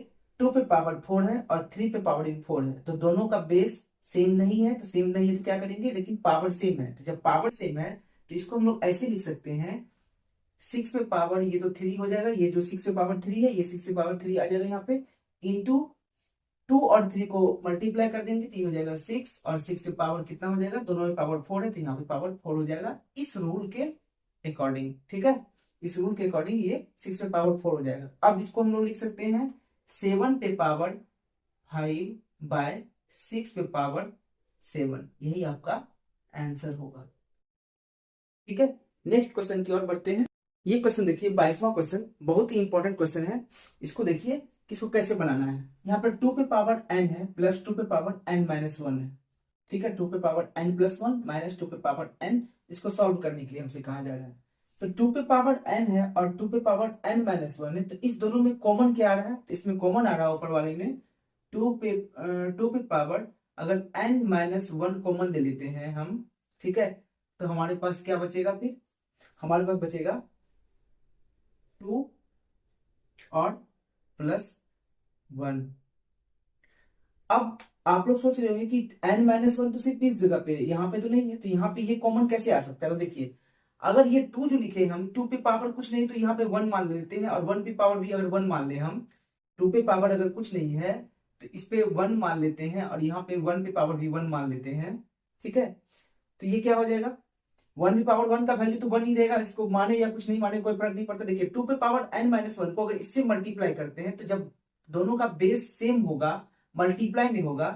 2 पे पावर 4 है और 3 पे पावर 4 है, तो दोनों का बेस सेम नहीं है, तो सेम नहीं है तो क्या करेंगे, लेकिन पावर सेम है, तो जब पावर सेम है तो इसको हम लोग ऐसे लिख सकते हैं, 6 पे पावर ये तो 3 हो जाएगा, ये जो 6 पे पावर 3 है, ये 6 पे पावर 3 आ जाएगा यहाँ पे, इंटू 2 और 3 को मल्टीप्लाई कर देंगे तो ये हो जाएगा 6, और 6 पे पावर कितना हो जाएगा, दोनों में पावर 4 है, तो यहाँ पे पावर 4 हो जाएगा इस रूल के अकॉर्डिंग। ठीक है, इस रूल के अकॉर्डिंग ये 6 पे पावर 4 हो जाएगा। अब इसको हम लोग लिख सकते हैं 7 पे पावर 5 बाय 6 पे पावर 7, यही आपका आंसर होगा। ठीक है, नेक्स्ट क्वेश्चन की ओर बढ़ते हैं। ये क्वेश्चन देखिए, 22वां क्वेश्चन, बहुत ही इंपॉर्टेंट क्वेश्चन है। इसको देखिए कि इसको कैसे बनाना है। यहाँ पर 2 पे पावर n है प्लस 2 पे पावर n माइनस 1 है। ठीक है, 2 पे पावर n प्लस 1 माइनस 2 पे पावर n, इसको सॉल्व करने के लिए हमसे कहा जा रहा है। तो 2 पे पावर n है और 2 पे पावर n माइनस 1 है, तो इस दोनों में कॉमन क्या आ रहा है, तो इसमें कॉमन आ रहा है ऊपर वाले में 2 पे पावर, अगर n माइनस 1 कॉमन ले लेते हैं हम, ठीक है, तो हमारे पास क्या बचेगा, फिर हमारे पास बचेगा 2 और प्लस 1। अब आप लोग सोच रहे होंगे कि n माइनस 1 तो सिर्फ इस जगह पे, यहाँ पे तो नहीं है, तो यहाँ पे ये कॉमन कैसे आ सकता है। तो देखिए, अगर ये 2 जो लिखे हम, 2 पे पावर कुछ नहीं तो यहाँ पे 1 मान लेते हैं, और 1 पे पावर भी अगर 1 मान ले हम, 2 पे पावर अगर कुछ नहीं है तो इस पे 1 मान लेते हैं, और यहाँ पे 1 पे पावर भी 1 मान लेते हैं। ठीक है, तो ये क्या हो जाएगा, 1 पे पावर 1 का वैल्यू तो 1 ही रहेगा, इसको माने या कुछ नहीं माने कोई फर्क नहीं पड़ता। देखिए 2 पे पावर n माइनस 1 को अगर इससे मल्टीप्लाई करते हैं, तो जब दोनों का बेस सेम होगा, मल्टीप्लाई में होगा,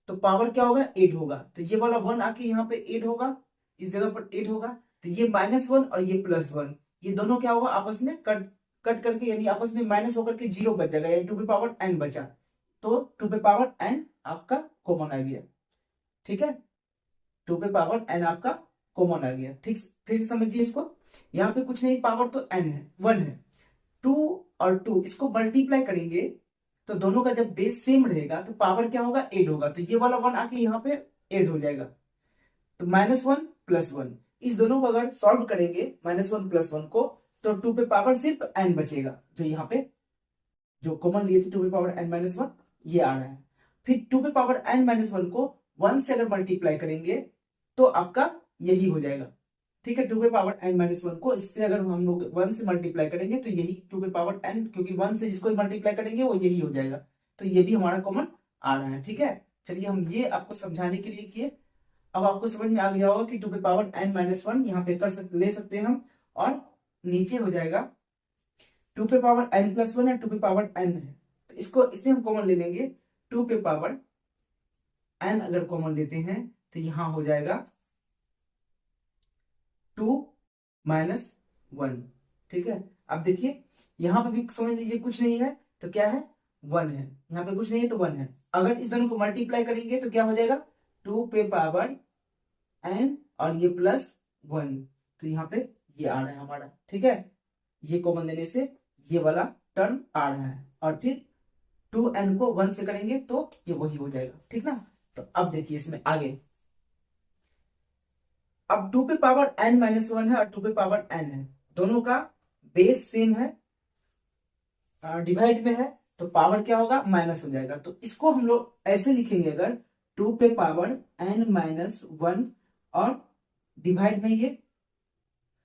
तो पावर क्या होगा, 8 होगा, तो ये वाला 1 आके यहाँ पे 8 होगा, इस जगह पर 8 होगा, तो ये -1 और ये +1, ये दोनों क्या होगा, आपस में कट करके, यानी आपस में माइनस होकर के 0 बच जाएगा, यानी 2 पे पावर n बचा, तो 2 पे पावर n आपका कॉमन आ गया। ठीक है, 2 पे पावर n आपका कॉमन आ गया। ठीक, फिर से समझिए इसको, यहाँ पे कुछ नहीं, पावर तो n है, 1 है, 2 और 2 इसको मल्टीप्लाई करेंगे, तो दोनों का जब बेस सेम रहेगा तो पावर क्या होगा, 8 होगा, तो ये वाला 1 आके यहाँ पे 8 हो जाएगा, तो -1 +1, इस दोनों को अगर सॉल्व करेंगे -1 +1 को, तो 2 पे पावर सिर्फ n बचेगा, जो यहाँ पे जो कॉमन लिए थे 2 पे पावर n माइनस 1, ये आ रहा है। फिर 2 पे पावर n माइनस 1 को 1 से अगर मल्टीप्लाई करेंगे तो आपका यही हो जाएगा। ठीक है, 2 पे पावर n माइनस 1 को इससे अगर हम लोग 1 से मल्टीप्लाई करेंगे तो यही 2 पे पावर n, क्योंकि 1 से जिसको मल्टीप्लाई करेंगे वो यही हो जाएगा, तो ये भी हमारा कॉमन आ रहा है। ठीक है, चलिए हम ये आपको समझाने के लिए किए। अब आपको समझ में आ गया होगा कि 2 पे पावर n माइनस 1 यहाँ पे ले सकते हैं हम, और नीचे हो जाएगा 2 पे पावर n प्लस 1 है, 2 पे पावर n है, तो इसको इसमें हम कॉमन ले लेंगे, 2 पे पावर n अगर कॉमन लेते हैं तो यहां हो जाएगा 2 माइनस 1। ठीक है, अब देखिए यहां पे भी समझ लीजिए कुछ नहीं है तो क्या है, 1 है, यहाँ पे कुछ नहीं है तो 1 है, अगर इस दोनों को मल्टीप्लाई करेंगे तो क्या हो जाएगा, 2 पे पावर n और ये +1, तो यहाँ पे ये आ रहा है हमारा। ठीक है, ये कॉमन लेने से ये वाला टर्म आ रहा है, और फिर 2n को 1 से करेंगे तो ये वही हो जाएगा। ठीक ना, तो अब देखिए इसमें आगे, अब 2 पे पावर n माइनस 1 है और 2 पे पावर n है, दोनों का बेस सेम है, डिवाइड में है, तो पावर क्या होगा, माइनस हो जाएगा, तो इसको हम लोग ऐसे लिखेंगे, अगर 2 पे पावर n माइनस 1 और डिवाइड में ये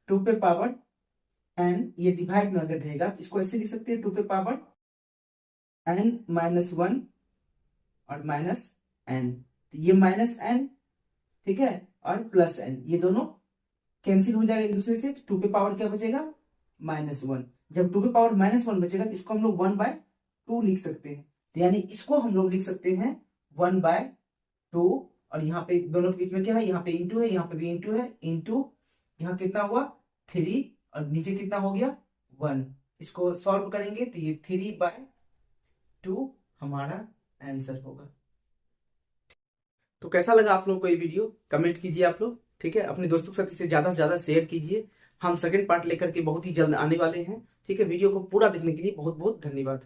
2 पे पावर n, ये डिवाइड में अगर रहेगा तो इसको ऐसे लिख सकते हैं, 2 पे पावर n माइनस 1 और माइनस n, तो ये -n, ठीक है, और +n, ये दोनों कैंसिल हो जाएगा एक दूसरे से, तो 2 पे पावर क्या बचेगा, -1। जब 2 पे पावर -1 बचेगा तो इसको हम लोग 1/2 लिख सकते हैं, तो यानी इसको हम लोग लिख सकते हैं 1/2, और यहाँ पे दोनों के बीच में क्या है, यहाँ पे इंटू है, यहाँ पे भी इंटू है, इंटू यहाँ कितना हुआ 3 और नीचे कितना हो गया 1। इसको सॉल्व करेंगे तो ये 3/2 हमारा आंसर होगा। तो कैसा लगा आप लोगों को ये वीडियो, कमेंट कीजिए आप लोग, ठीक है। अपने दोस्तों के साथ इसे ज्यादा से ज्यादा शेयर कीजिए। हम सेकंड पार्ट लेकर के बहुत ही जल्द आने वाले हैं, ठीक है। वीडियो को पूरा देखने के लिए बहुत बहुत धन्यवाद।